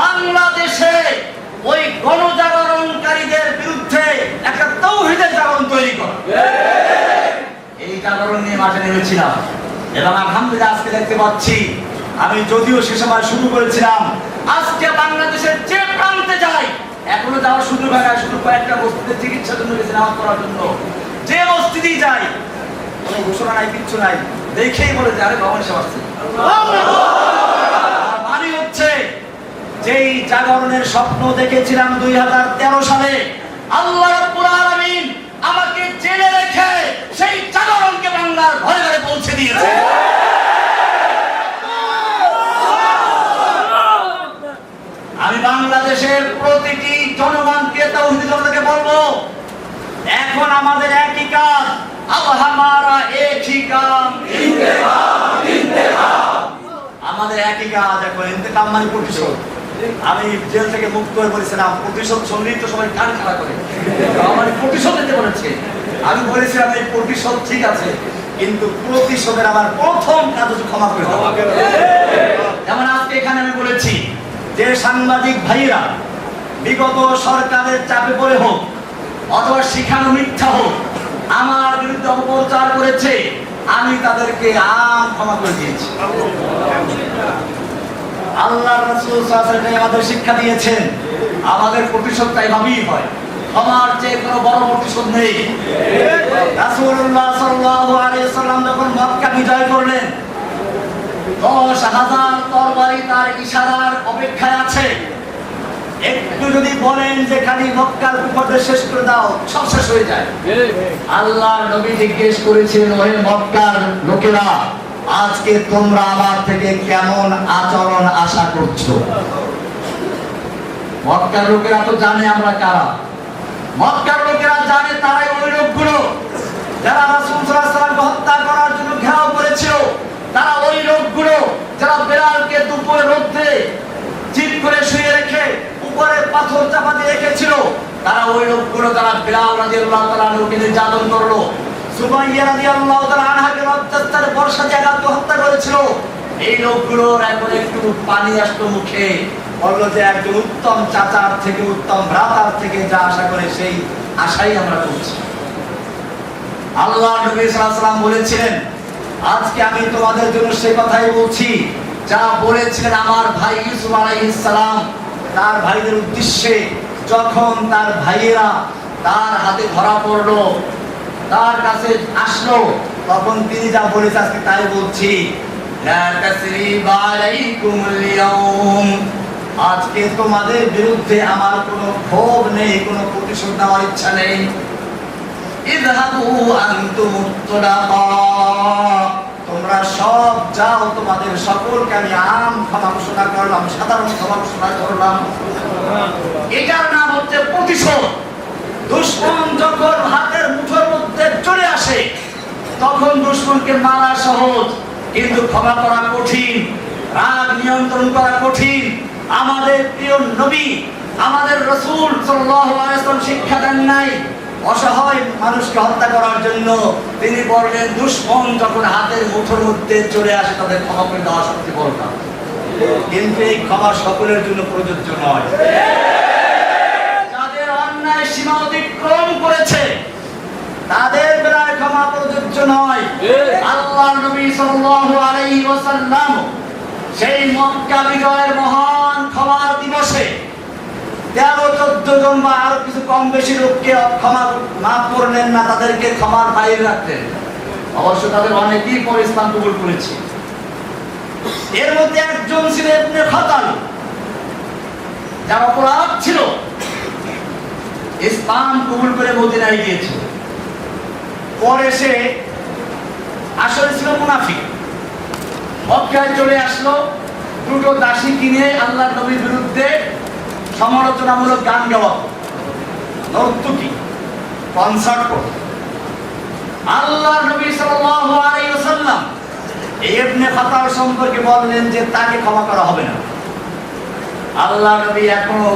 বাংলাদেশে ওই গণজাগরণকারীদের বিরুদ্ধে একটা তাওহীদের জাগরণ তৈরি করা। এই জাগরণ নিয়ে মাঠে নেমেছিলাম এবং আলহামদুলিল্লাহ আজকে দেখতে পাচ্ছি, আমি যদিও সে সময় শুরু করেছিলাম, আজকে বাংলাদেশের যে প্রান্তে যাই, এখনো যাওয়ার সুযোগ হয় না, শুধু কয়েকটা বস্তিতে চিকিৎসার জন্য গেছি, নামাজ পড়ার জন্য, যে মসজিদেই যাই কোনো ঘোষণা নাই, কিচ্ছু নাই, দেখেই বলে যে আরে ভবন সে আসছে। মানে হচ্ছে যেই জাগরণের স্বপ্ন দেখেছিলাম 2013 সালে, আল্লাহ রাব্বুল আলামিন আমাকে জেলে রেখে সেই জাগরণকে বাংলার ঘরে ঘরে পৌঁছে দিয়েছে। আমি বাংলাদেশের প্রতিটি জনগণকে, তাওহীদি জনতাকে বলবো, এখন আমাদের একই কাজ, আব হামারা এক হি কাম ইন্তেকাম। আমাদের একই কাজ এখন, ইন্তেকাম মানে প্রতিশোধ। আমি জেল থেকে মুক্ত হয়ে বলেছিলাম প্রতিশোধ শুনলেই তো সবাই কান খাড়া করে, আমার প্রতিশোধ দিতে বলেছে। আমি বলেছিলাম এই প্রতিশোধ ঠিক আছে, কিন্তু প্রতিশোধের আমার প্রথম কাজ হচ্ছে ক্ষমা করে দেওয়া। যেমন আজকে এখানে আমি বলেছি যে সাংবাদিক ভাইরা বিগত সরকারের চাপে পড়ে হোক অথবা শিখানো মিথ্যা হোক আমার বিরুদ্ধে অপপ্রচার করেছে, আমি তাদেরকে ক্ষমা করে দিয়েছি। আল্লাহর রাসূল সাল্লাল্লাহু আলাইহি ওয়াসাল্লাম আমাদের শিক্ষা দিয়েছেন, আমাদের প্রতিশোধ এইভাবেই হয়, ক্ষমার চেয়ে কোনো বড় প্রতিশোধ নেই। রাসূলুল্লাহ সাল্লাল্লাহু আলাইহি ওয়াসাল্লাম যখন মক্কা বিজয় করলেন, 10,000 তরবারি তার ইশারার অপেক্ষায় আছে। একটু যদি বলেন যে খালি মক্কার বিপদে শেষ করে দাও, সব শেষ হয়ে যায়। আল্লাহর নবী জিজ্ঞেস করেছেন, ওহে মক্কার লোকেরা, আজকে তোমরা আমার থেকে কেমন আচরণ আশা করছো? মক্কার লোকেরা তো জানে আমরা কারা। মক্কার লোকেরা জানে তারাই ওই লোকগুলো যারা রাসূল সাল্লাল্লাহু আলাইহি ওয়াসাল্লামকে হত্যা করার জন্য ঘেরাও করেছিল। তারা ওই লোকগুলো যারা বেলালকে দুপুরে রোদে চিৎ করে শুয়ে রেখে উপরে পাথর চাপা দিয়ে রেখেছিল। তারা ওই লোকগুলো যারা বেলাল রাদিয়াল্লাহু তাআলা আনহুকে নির্যাতন করলো, সুমাইয়া রাদিয়াল্লাহু তাআলা আনহাকে অত্যাচারে বর্ষা দিয়ে আঘাত হত্যা করেছিল। এই লোকগুলোর এখন একটু পানি আসতো মুখে, বললো যে একজন উত্তম চাচার থেকে, উত্তম ভ্রাতার থেকে যা আশা করে সেই আশাই আমরা করছি। আল্লাহ নবী সাল্লাল্লাহু আলাইহি ওয়াসাল্লাম বলেছিলেন, আজকে আমি তোমাদের জন্য সেই কথাই বলছি যা বলেছিলেন আমার ভাই ইউসুফ আলাইহিস সালাম তার ভাইদের উদ্দেশ্যে। যখন তার ভাইয়েরা তার হাতে ধরা পড়লো, তার কাছে আসলো, তখন তিনি যা বলেছে আজকে তাই বলছি, লা তাসরিবা আলাইকুমুল ইয়াউম, আজকে তোমাদের বিরুদ্ধে আমার কোনো ক্ষোভ নেই, কোনো প্রতিশোধ নেওয়ার ইচ্ছা নেই। ইযহাবু আনতুম তুলাকা, তোমরা তোমরা সব যাও, তোমাদের সকলকে আমি আম ক্ষমা ঘোষণা করলাম, সাধারণ ক্ষমা ঘোষণা করলাম। এটার নাম হচ্ছে প্রতিশোধ। দুশমন যখন হাতের মুঠোর মধ্যে চলে আসে তখন দুশমনকে মারা সহজ, কিন্তু ক্ষমা করা কঠিন, রাগ নিয়ন্ত্রণ করা কঠিন। আমাদের প্রিয় নবী, আমাদের রাসূল সাল্লাল্লাহু আলাইহি ওয়াসাল্লাম শিক্ষা দেন নাই অসহায় মানুষকে হত্যা করার জন্য। তিনি বললেন দুশমন যখন হাতের মুঠোর মধ্যে চলে আসে তাদের ক্ষমা করে দেওয়া সত্যি বলতাম, কিন্তু এই ক্ষমা সকলের জন্য প্রযোজ্য নয়। যাদের অন্যায় সীমা অতিক্রম করেছে তাদের বেলায় ক্ষমা প্রযোজ্য নয়। আল্লাহর নবী সাল্লাল্লাহু আলাইহি ওয়াসাল্লাম সেই মক্কা বিজয়ের মহান ক্ষমার দিবসে 13-14 জন বা আরো কিছু কম বেশি লোককে ক্ষমা মাফ করলেন না, তাদেরকে ক্ষমার বাইরে রাখলেন। অবশ্য তাদের অনেকেই পরে ইসলাম কবুল করেছে। এর মধ্যে একজন ছিল ইবনে খাতাল, যার অপরাধ ছিল ইসলাম কবুল করে মদিনায় গিয়েছিল। পরে সে আসলে ছিল মুনাফিক, মক্কায় চলে আসলো, দুটো দাসী কিনে আল্লাহর নবীর বিরুদ্ধে সমালোচনামূলক গান গাওয়া, নর্তকী, কনসার্ট করত। আল্লাহর নবী সাল্লাল্লাহু আলাইহি ওয়াসাল্লাম ইবনে খাতাল সম্পর্কে বললেন যে তাকে ক্ষমা করা হবে না। আল্লাহর নবী এখনো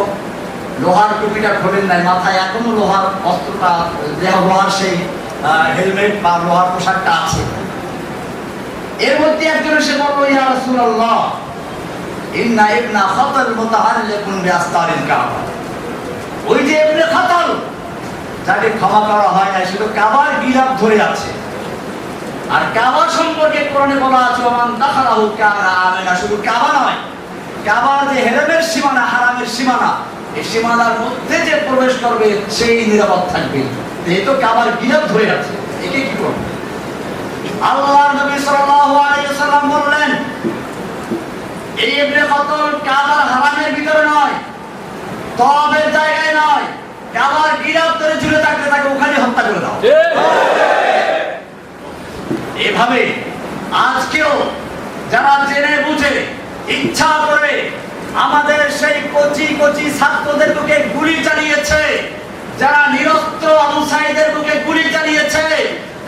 লোহার টুপিটা খোলেন নাই, মাথায় এখনো লোহার অস্ত্রটা, লোহার সেই হেলমেট বা লোহার পোশাকটা আছে। এর মধ্যে একজন এসে বলল, ইয়া রাসূলুল্লাহ, ইন্না ইবনা খাতাল মুতাআল্লিকুন বিআস্তারিল কাবা। ওই যে ইবনে খাতাল, যাকে ক্ষমা করা হয় না, শুধু কাবার গিলাফ ধরে আছে। আর কাবা সম্পর্কে কোরআনে বলা আছে, ওমান দাখালাহু কানা আমিনা। শুধু কাবা নয়, কাবার যে হেরেমের সীমানা, হারামের সীমানা, এই সীমানার মধ্যে যে প্রবেশ করবে সেই নিরাপদ থাকবে। এই তো কাবার গিলাফ ধরে আছে, একে কি করবে? আল্লাহর নবী সাল্লাল্লাহু আলাইহি ওয়াসাল্লাম বললেন, এই ইবনে খাতাল কাবার হারামের ভিতরে নয়, তওয়াবের জায়গায় নয়, কাবার গিলাফ ধরে ঝুলে থাকলে তাকে ওখানে হত্যা করে দাও। এভাবে আজকেও যারা জেনে বুঝে ইচ্ছা করে আমাদের সেই কচি কচি ছাত্রদের বুকে গুলি চালিয়েছে, যারা নিরস্ত্র আবু সাঈদের বুকে গুলি চালিয়েছে,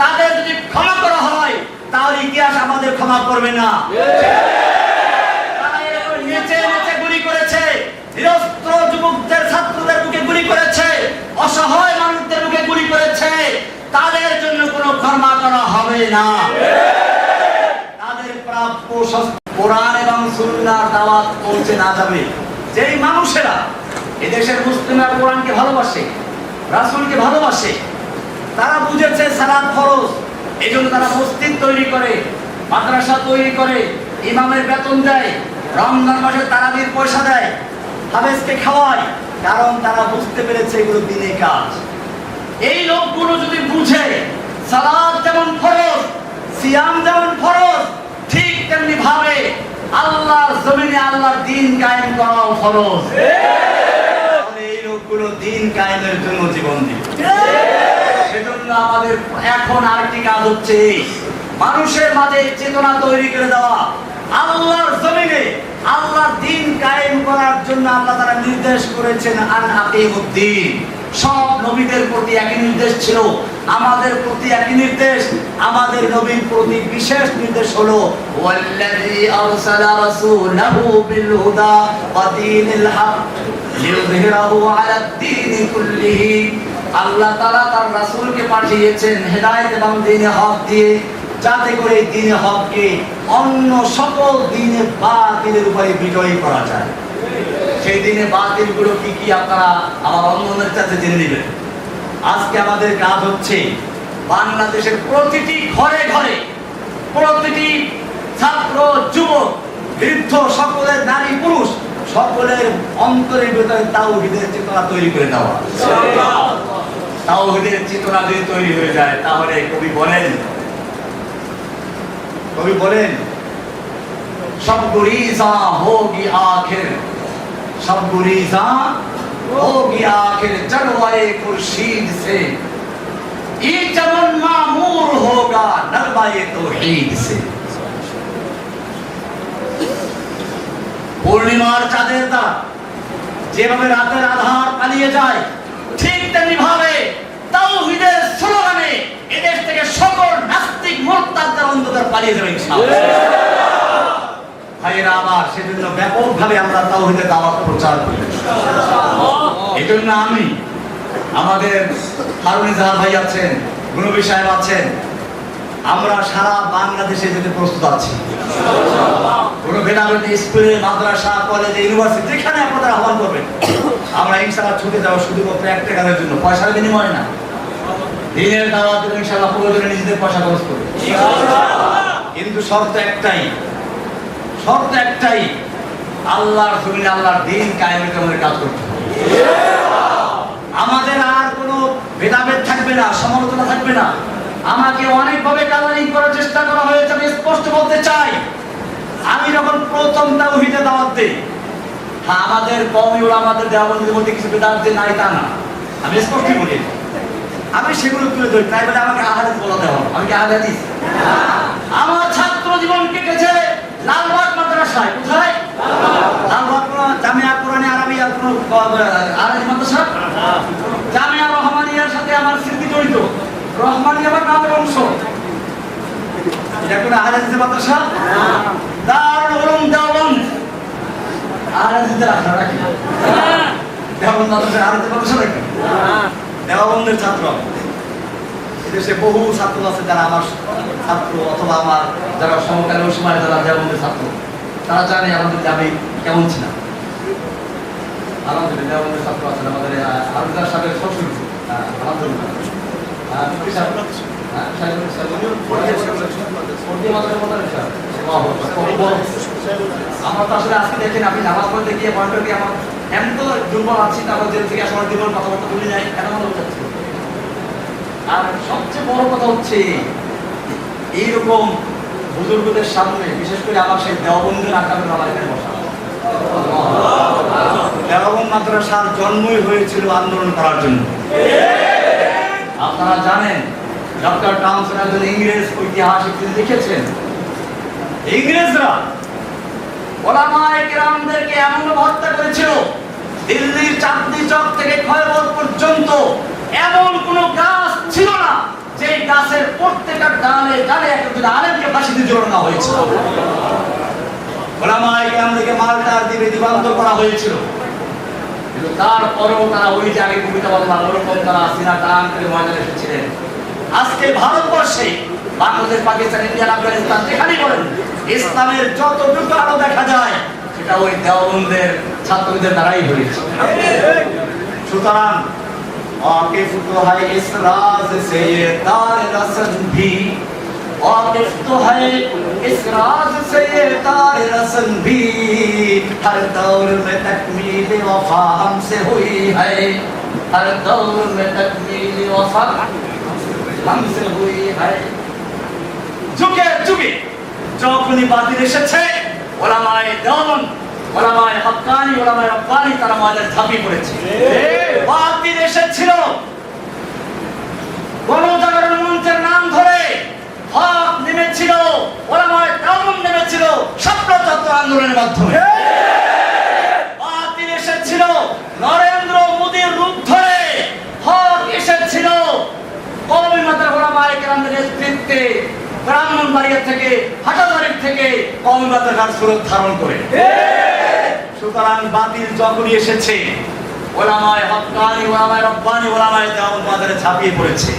তাদের যদি ক্ষমা করা হয় তাহলে ইতিহাস আমাদের ক্ষমা করবে না। তারা এরকম নেচে নেচে গুলি করেছে, নিরস্ত্র যুবকদের, ছাত্রদের বুকে গুলি করেছে, অসহায় মানুষদের বুকে গুলি করেছে, তাদের জন্য কোনো ক্ষমা করা হবে না। তাদের প্রাপ্য কোরআন এবং সুন্নাহর দাওয়াত পৌঁছে না যাবে। যেই মানুষেরা এদেশের মুসলিমরা কোরআনকে ভালোবাসে, রাসূলকে ভালোবাসে, তারা বুঝেছে সালাত ফরজ, এজন্য তারা মসজিদ তৈরি করে, মাদ্রাসা তৈরি করে, ইমামের বেতন দেয়, রমজান মাসে তারাবির পয়সা দেয়, হাফেজকে খাওয়ায়, কারণ তারা বুঝতে পেরেছে এগুলো দিনের কাজ। এই লোকগুলো যদি বুঝে সালাত যেমন ফরজ, সিয়াম যেমন ফরজ, ঠিক তেমনি ভাবে আল্লাহর জমিনে আল্লাহর দ্বীন কায়েম করাও ফরজ। এই লোকগুলো দ্বীন কায়েমের জন্য জীবন দিবে। সেজন্য আমাদের এখন আরেকটি কাজ হচ্ছে মানুষের মাঝে চেতনা তৈরি করে দেওয়া। আল্লাহর জমিনে আল্লাহর দ্বীন কায়েম করার জন্য আল্লাহ তাআলা নির্দেশ করেছেন, আন আকিমুদ্দীন। সব নবীদের প্রতি একই নির্দেশ ছিল, আমাদের প্রতি একই নির্দেশ। আমাদের নবীর প্রতি বিশেষ নির্দেশ হলো, ওয়াল্লাযী আরসালা রাসূলাহু বিল হুদা ওয়া দীনিল হক লিইয়ুযহিরাহু আলাদ দীনি কুল্লিহি। আল্লাহ তাআলা তার রাসূলকে পাঠিয়েছেন হেদায়েত এবং দ্বীনে হক দিয়ে, যাতে করে দ্বীনে হককে অন্য সকল দ্বীনে বাতিলের উপরে বিজয়ী করা যায়। সেই দিনে বাতিলগুলো কি কি আপনারা আমার অন্যদের কাছে জেনে নেবেন। আজকে আমাদের কাজ হচ্ছে বাংলাদেশের প্রতিটি ঘরে ঘরে, প্রতিটি ছাত্র, যুবক, বৃদ্ধ, সকলের নারী পুরুষ, সকলের অন্তরের ভিতরে তাওহীদের চেতনা তৈরি করে দেওয়া। তাওহীদের চেতনা যদি তৈরি হয়ে যায় তাহলে কবি বলেন সব গুরিজা হোগি আখির, सब गुरीज़ा होगी आखिर जलवाए खुर्शीद से, ये चमन मामूर होगा नगमाए तौहीद से। পূর্ণিমার চাঁদের দ্বারা যেভাবে রাতের আধার পালিয়ে যায়, ঠিক তেমনি ভাবে তাওহীদের স্লোগানে এদেশ থেকে সকল নাস্তিক মুরতাদদের অন্ধকার পালিয়ে যাবে ইনশাআল্লাহ। ভাইয়েরা আমার, সেজন্য ব্যাপকভাবে আমরা তাওহীদের দাওয়াত প্রচার করি। এজন্য আমি, আমাদের হারুন ইজাহার ভাই আছেন, গুনবী সাহেব আছেন, আমরা সারা বাংলাদেশে যেতে প্রস্তুত আছি। কোনো ভেদাভেদে স্কুলে, মাদ্রাসা, কলেজে, ইউনিভার্সিটি যেখানে আপনারা আহ্বান করবেন, আমরা ইনশাআল্লাহ ছুটে যাবো শুধুমাত্র একটা কাজের জন্য, পয়সার বিনিময়ে না। দিনের দাওয়াত দেবেন ইনশাআল্লাহ, প্রয়োজনে নিজেদের পয়সা খরচ করবে। কিন্তু শর্ত একটাই, আল্লাহর জমিনে আল্লাহর দিন কায়েমের জন্য কাজ করতে হবে। আমাদের আর কোনো ভেদাভেদ থাকবে না, সমালোচনা থাকবে না। আমাকে অনেকভাবে কালারিং করার চেষ্টা করা হয়েছে, আমি স্পষ্ট বলতে চাই, আমি যখন প্রথম তাওহীদের দাওয়াত দেই, হ্যাঁ আমাদের কওমি উলামাদের দেওবন্দের মধ্যে কিছু বেদাত যে নাই তা না, আমি স্পষ্ট বলি, আমি সেগুলো তুলে ধরি, তাই বলে আমাকে আহাদিস বলা দেওয়া, আমি কি আহাদিস? আমার ছাত্র জীবন কেটেছে লালবাগ মাদ্রাসায়। কোথায়? লালবাগ জামিয়া কুরআনে আরবিয়া আরবি মাদ্রাসা, জামিয়া রহমানিয়ার সাথে আমার স্মৃতি জড়িত। রহমানিয়া আমার নামের অংশ। এটা কোন আহলে মাদ্রাসা? দারুল উলুম দেওবন্দ। আহলে রাখা রাখি দেওবন্দ মাদ্রাসা, আহলে মাদ্রাসা রাখি দেওবন্দের ছাত্র। এদেশে বহু ছাত্র আছে যারা আমার ছাত্র, অথবা আমার যারা সমকালীন ওই সময় যারা দেওবন্দের ছাত্র, তারা জানে আমাদের আমি কেমন ছিলাম। আলহামদুলিল্লাহ দেওবন্দের ছাত্র আছেন আমাদের আলহামদুলিল্লাহ সাহেবের শ্বশুর, আলহামদুলিল্লাহ আমরা তো আসলে আজকে দেখেন, আমি নামাজ পড়তে গিয়ে মনে করি আমার এমন তো দুর্বল আছি, তারপর জেল থেকে আসার জীবন কথাবার্তা ভুলে যাই, কেন মনে হচ্ছে। আর সবচেয়ে বড় কথা হচ্ছে, এইরকম বুজুর্গদের সামনে, বিশেষ করে আমার সেই দেওবন্দের আকারের আমার এখানে বসা। দেওবন্দ মাদ্রাসার জন্মই হয়েছিল আন্দোলন করার জন্য। আপনারা জানেন, ডক্টর টমসন একজন ইংরেজ ঐতিহাসিক, তিনি লিখেছেন, ইংরেজরা ওলামায়ে কেরামদেরকে এমন হত্যা করেছিল, দিল্লির চাঁদনি চক থেকে খয়বর পর্যন্ত এমন কোন গাছ ছিল না যে গাছের প্রত্যেকটা ডালে ডালে একজন আলেমকে ফাঁসিতে ঝোলানো হয়েছিল। ওলামায়ে কেরামদেরকে মালটার দিয়ে দিবান্ত করা হয়েছিল, কিন্তু তারপরেও তারা ওই যে আগে কবিতা বললাম, ওরকম তারা সিনা টান করে ময়দানে এসেছিলেন। আজকে ভারতবর্ষে, বাংলাদেশ, পাকিস্তান, ইন্ডিয়া, আফগানিস্তান যেখানেই বলেন, ইসলামের যতটুকু আলো দেখা যায় সেটা ওই দেওবন্দের ছাত্রদের দ্বারাই হয়েছে। সুতরাং वाकिफ तो है इस राज से ये तार रसन भी, वाकिफ तो है इस राज से ये तार रसन भी, हर दौर में तकमील वफा हमसे हुई है, हर दौर में तकमील वफा हमसे हुई है। যুগে যুগে যখনই বাতিল এসেছে, ওলামায়ে দেওবন্দ, ওলামায়ে হক্কানি, ওলামায়ে রব্বানি তারা ময়দানে ঝাঁপিয়ে পড়েছে। বাতিল এসেছিল গণজাগরণ মঞ্চের নাম ধরে, হক নেমেছিল, ওলামায়ে দেওবন্দ নেমেছিল ছাত্র আন্দোলনের মাধ্যমে। বাতিল এসেছিল নরেন্দ্র মোদীর রূপ ধরে, হক এসেছিল কওমি মাদ্রাসা ওলামায়ে কেরামদের নেতৃত্বে ব্রাহ্মণবাড়িয়া থেকে, হাটাজারি থেকে কওমি মাদ্রাসার সুরত ধারণ করে। সুতরাং বাতিল যখনই এসেছে, ওলামায়ে হক্কানি, ওলামায়ে রব্বানি, ওলামায়ে দেওবন্দ বাজারে ছাপিয়ে পড়েছে।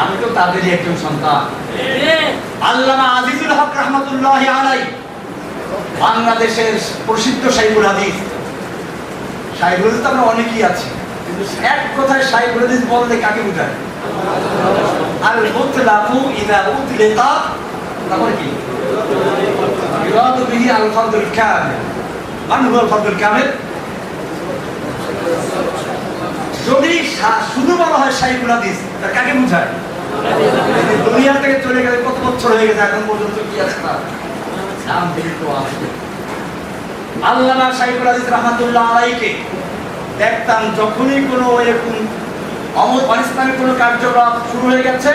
আমি তো তাদেরই একজন সন্তান। আল্লামা আজিজুল হক রাহমাতুল্লাহি আলাইহি, বাংলাদেশের প্রসিদ্ধ শাইখুল হাদিস। শাইখুল হাদিস তো আমরা অনেকেই আছি, কিন্তু এক কথায় শাইখুল হাদিস বলতে কাকে বোঝায়? আল মুতলাকু ইযা উতলিকা, তারপরে কি? ইরাদু বিহি আল ফারদুল কামিল। মান হুয়া আল ফারদুল কামিল? যদি শুধু বলা হয় শাইখুল হাদিস, তার কাকে বোঝায়? দুনিয়া থেকে চলে গেলে কত বছর হয়ে গেছে, এখন পর্যন্ত কি আছে তার নাম জীবিত আছে। আল্লামা শাইখুল হাদিস রাহমাতুল্লাহ আলাইহিকে দেখতাম, যখনই কোনো এরকম ইসলামের কোনো কার্যকলাপ শুরু হয়ে গেছে,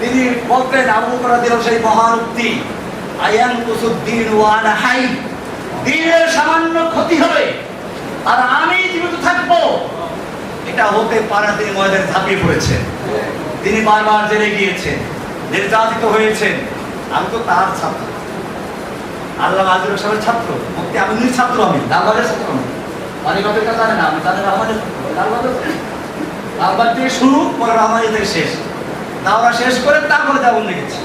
তিনি বলতেন, আবু বকর রাদিয়াল্লাহু সেই মহান উক্তি, আয়ান কুসুদ্দিন ওয়া আনা হাই, দিনের সামান্য ক্ষতি হবে আর আমি জীবিত থাকবো, এটা হতে পারে না। তিনি ময়দানে ঝাঁপিয়ে পড়েছেন, তিনি বারবার জেলে গিয়েছেন, নির্যাতিত হয়েছেন। আমি তো তার ছাত্র, আল্লাহ আজির সাহেবের ছাত্র, মুক্তি আমিনুর ছাত্র, আমি লালবাগের ছাত্র, আমি মানিকগঞ্জের কথা জানে না, আমি তাদের রহমানের লালবাগ থেকে শুরু পরে রহমানি থেকে শেষ, দাওরা শেষ করে তারপরে যাবো লেগেছি।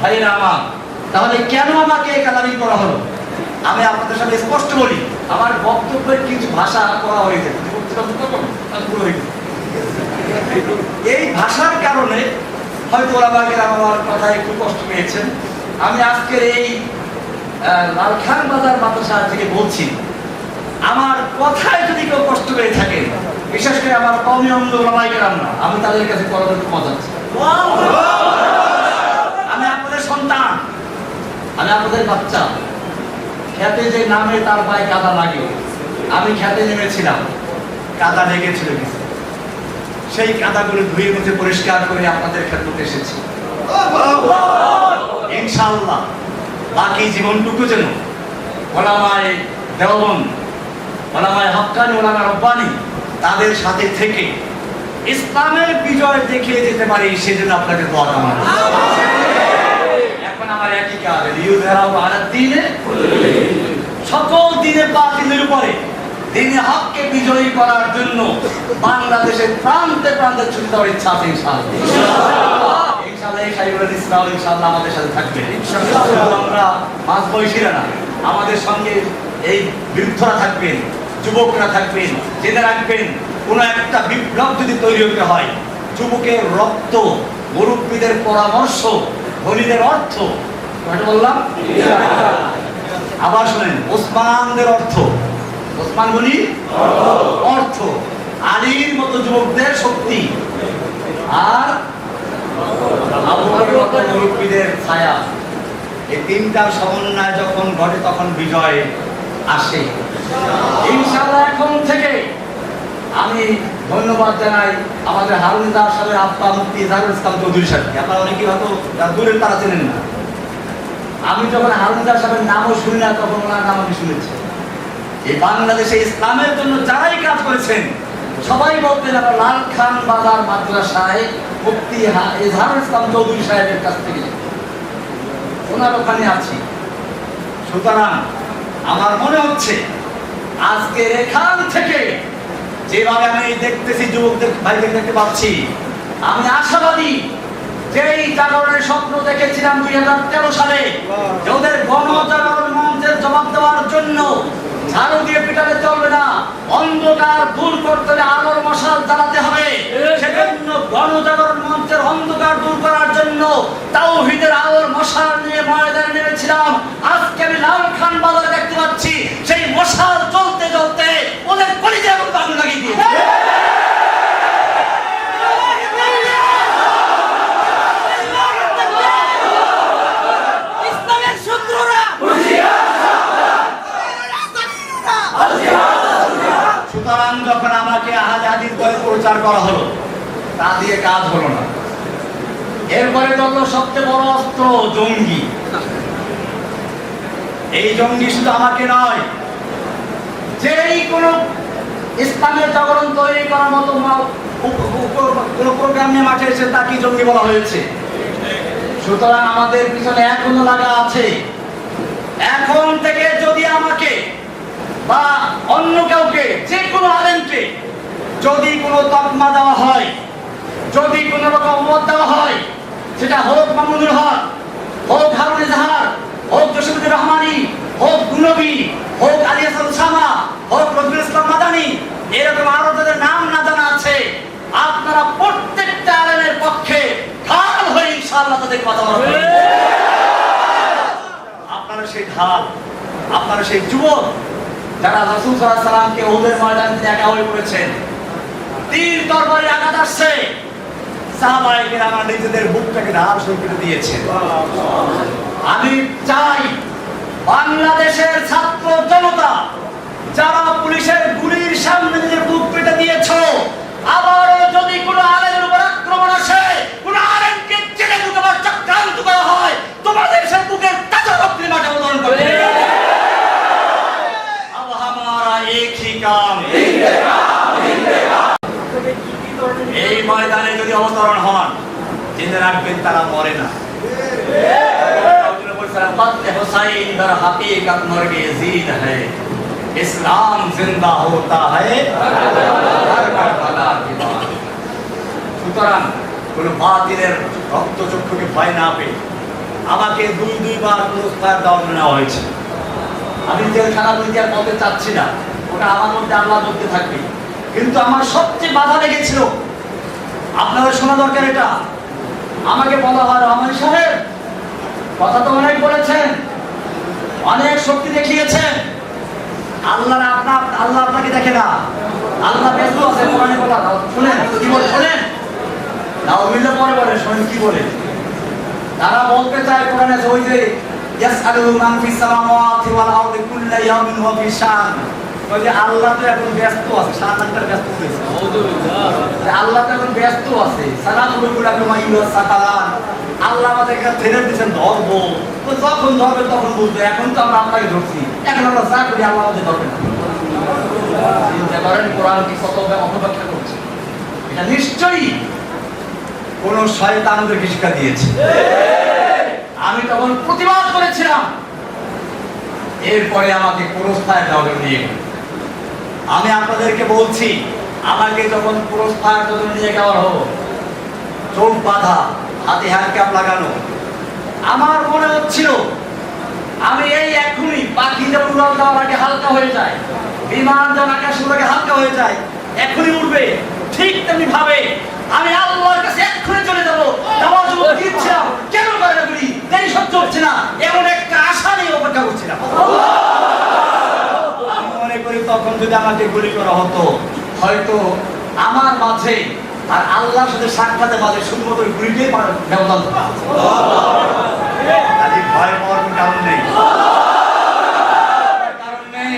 ভাইয়েরা আমার, তাহলে কেন আমাকে কালারিং করা হলো? আমি আপনাদের সামনে স্পষ্ট বলি, আমার বক্তব্যের কিছু ভাষা করা হয়েছে, এই ভাষার কারণে হয়তো ওলামাকের আমার কথা একটু কষ্ট পেয়েছেন। আমি আজকের এই লালখান বাজার মাদ্রাসা থেকে বলছি, আমার কথায় যদি কেউ কষ্ট পেয়ে থাকে, বিশেষ করে আমার কওমি অঙ্গ ওলামাকের না, আমি তাদের কাছে করদের ক্ষমা চাচ্ছি। আমি আপনাদের সন্তান, আমি আপনাদের বাচ্চা। খেতে যে নামে তার পায়ে কাদা লাগে, আমি খেতে নেমেছিলাম, কাদা লেগেছিল কিছু, সেই কাদাগুলো ধুয়ে মুছে পরিষ্কার করে আপনাদের খেদমতে এসেছি। ইনশাআল্লাহ বাকি জীবনটুকু যেন ওলামায়ে দেওবন্দ, ওলামায়ে হক্কানি, ওলামায়ে রব্বানি তাদের সাথে থেকে ইসলামের বিজয় দেখিয়ে যেতে পারি, সেজন্য আপনাকে দোয়া কামনা। এখন আমার একই কাজ, লিউযহিরাহু আলাদ দ্বীনে, সকল দিনের বাতিলের উপরে দিনে হককে বিজয়ী করার জন্য বাংলাদেশের প্রান্তে প্রান্তে ছুটে যাওয়ার ইচ্ছা আছে ইনশাআল্লাহ। ইনশাআল্লাহ এই সাইবুল ইসলাম ইনশাআল্লাহ আমাদের সাথে থাকবে। আমরা মাঝ বয়সীরা না, আমাদের সঙ্গে এই বৃদ্ধরা থাকবেন, যুবকরা থাকবেন। জেনে রাখবেন, কোনো একটা বিপ্লব যদি তৈরি হতে হয়, যুবকের রক্ত, মুরব্বীদের পরামর্শ, ধনীদের অর্থ, বললাম আবার শোনেন, ওসমানদের অর্থ, ওসমান গনি অর্থ, আলীর মতো যুবকদের শক্তি, আর আবু বকরের মতো মুরব্বীদের ছায়া। এই তিনটার সমন্বয় যখন ঘটে তখন বিজয় আসে ইনশাআল্লাহ। এখন থেকে আমি ধন্যবাদ জানাই আমাদের হারুন দাস সাহেবের আব্বা মুফতি ইজহারুল ইসলাম চৌধুরী সাহেবকে। আপনারা অনেকেই হয়তো দূরের তারা চেনেন না। আমি যখন হারুন দাস সাহেবের নামও শুনি না, তখন ওনার নাম আমি শুনেছি। এই বাংলাদেশে ইসলামের জন্য যারাই কাজ করেছেন সবাই বলতেন আমরা লালখান বাজার মাদ্রাসায় মুফতি ইজহারুল ইসলাম চৌধুরী সাহেবের কাছ থেকে ওনার ওখানে আছি। সুতরাং আমার মনে হচ্ছে আজকে এখান থেকে যেভাবে আমি দেখতেছি, যুবকদের ভাইদের দেখতে পাচ্ছি, আমি আশাবাদী যেই জাগরণের স্বপ্ন দেখেছিলাম 2013 সালে, ওদের গণজাগরণ মঞ্চের জবাব দেওয়ার জন্য ঝাড়ু দিয়ে পিটালে চলবে না, অন্ধকার দূর করতে হলে আলোর মশাল জ্বালাতে হবে। সেজন্য গণজাগরণ মঞ্চের অন্ধকার দূর করার জন্য তাওহীদের আলোর মশাল নিয়ে ময়দানে নেমেছিলাম। আজকে আমি লালখান বাজারে দেখতে পাচ্ছি সেই মশাল জ্বলতে জ্বলতে ওদের কলিজা এবং আগুন লাগিয়ে দিয়েছে। সুতরাং যখন আমাকে আহাজাদির করে প্রচার করা হলো, তা দিয়ে কাজ হলো না। এরপরে যত সবচেয়ে বড় অস্ত্র জঙ্গি। এই জঙ্গি শুধু আমাকে নয়, যেই কোন ইসলামের জাগরণ তৈরি করার মতো কোন প্রোগ্রাম নিয়ে মাঠে এসে তাকে জঙ্গি বলা হয়েছে। সুতরাং আমাদের পিছনে এখনো লাগা আছে। এখন থেকে যদি আমাকে বা অন্য কাউকে, যে কোনো আলেমকে যদি কোনো তকমা দেওয়া হয়, যদি কোনো রকম মত দেওয়া হয়, সেটা হোক মামুনুল হক, হোক হারুন ইজহার, হোক জসিমুদ্দিন রহমানি, হোক গুনবী, হোক আলী হাসান শামা, হোক রফিকুল ইসলাম মাদানী, এরকম আরো যাদের নাম না জানা আছে, আপনারা প্রত্যেকটা আলেমের পক্ষে ঢাল হয়ে ইনশাআল্লাহ তাদের কথা বলবেন। আপনারা সেই ঢাল, আপনারা সেই যুবক যারা রাসূল সাল্লাল্লাহু আলাইহি সাল্লামকে ওদের ময়দানে একা হয়ে পড়েছেন, তীর তরবারি আঘাত আসছে, সাহাবায়ে কেরাম নিজেদের বুকটাকে ঢাল সই করে দিয়েছেন। আমি চাই বাংলাদেশের ছাত্র জনতা যারা পুলিশের গুলির সামনে নিজের বুক পেতে দিয়েছো, আবারও যদি কোনো আলেমের উপর আক্রমণ আসে, কোনো আলেমকে জেলে ঢুকাবার চক্রান্ত করা হয়, তোমাদের সে বুকের তাজা রক্তের মাঠে অবতরণ করবে। যদি অবতরণ হন, জেনে রাখবেন তারা মরে না। हुसैन दर हकीकत मर्ग यजीद है, इस्लाम जिंदा होता है हर करबला के बाद। সুতরাং কোন বাতিলের রক্তচক্ষুকে ভয় না পেয়ে আমাকে দুইবার পুরস্কার দেওয়া হয়েছে। আমি জেলখানা বলতে আর বলতে চাচ্ছি না, ওটা আমার মধ্যে আল্লাহ বলতে থাকবে। কিন্তু আমার সবচেয়ে বাধা লেগেছিল, আপনাদের শোনা দরকার এটা। আমাকে বলা হয়, রহমান সাহেব কথা তো অনেক বলেছেন, অনেক শক্তি দেখিয়েছেন, আল্লাহ আপনাকে দেখে না, আল্লাহ ব্যস্ত আছে। কোরআনে কথা শুনেন, কি বলে শোনেন, নাউযুবিল্লাহ পরে বলে, শোনেন কি বলে। তারা বলতে চায় কোরআনে ওই যে ইয়াসআলু মান ফিস সামাওয়াতি ওয়াল আরদি কুল্লা ইয়াউমিন হুয়া ফি শান, ওই যে আল্লাহ তো এখন ব্যস্ত আছে, শানটার ব্যস্ত হয়েছে। আল্লাহ তো এখন ব্যস্ত আছে, সালাতুল্লাহি ওয়া সাকালান। আল্লাহ আমাদেরকে ছেড়ে দিয়েছেন ধরবো, তো যখন ধরবে তখন বুঝবে। এখন তো আমরা আপনাকে ধরছি, এখন আমরা যা করি আল্লাহ আমাদের ধরবে না। চিন্তা করেন কোরআন কি কত অপব্যাখ্যা করছে। এটা নিশ্চয়ই কোন শয়তান আমাদেরকে শিক্ষা দিয়েছে। আমি তখন প্রতিবাদ করেছিলাম, এরপরে আমাকে পুরস্কার দেওয়া নিয়ে গেল। আমি আপনাদেরকে বলছি, আমাকে যখন পুরস্কার নিয়ে যাওয়ার হলো, চোখ বাঁধা, হাতে হ্যান্ডক্যাপ লাগানো, আমার মনে হচ্ছিল আমি এই এখনই পাখি যেমন উড়াল দেওয়ার আগে হালকা হয়ে যায়, বিমান যেমন আকাশে উড়ে হালকা হয়ে যায়, এখনই উঠবে, ঠিক তেমনি ভাবে আমি আল্লাহর কাছে এক্ষুনি চলে যাবো। নামাজ দিচ্ছিলাম, কেন করে না করি, দেরি সহ্য হচ্ছে না, এমন একটা আশা নিয়ে অপেক্ষা করছিলাম। আমি মনে করি তখন যদি আমাকে গুলি করা হতো, হয়তো আমার মাঝে আর আল্লাহর সাথে সাক্ষাতের মাঝে শুধুমাত্র গুলিটাই ব্যবধান হতো। ভয় পাওয়ার কোনো কারণ নেই, কারণ নেই।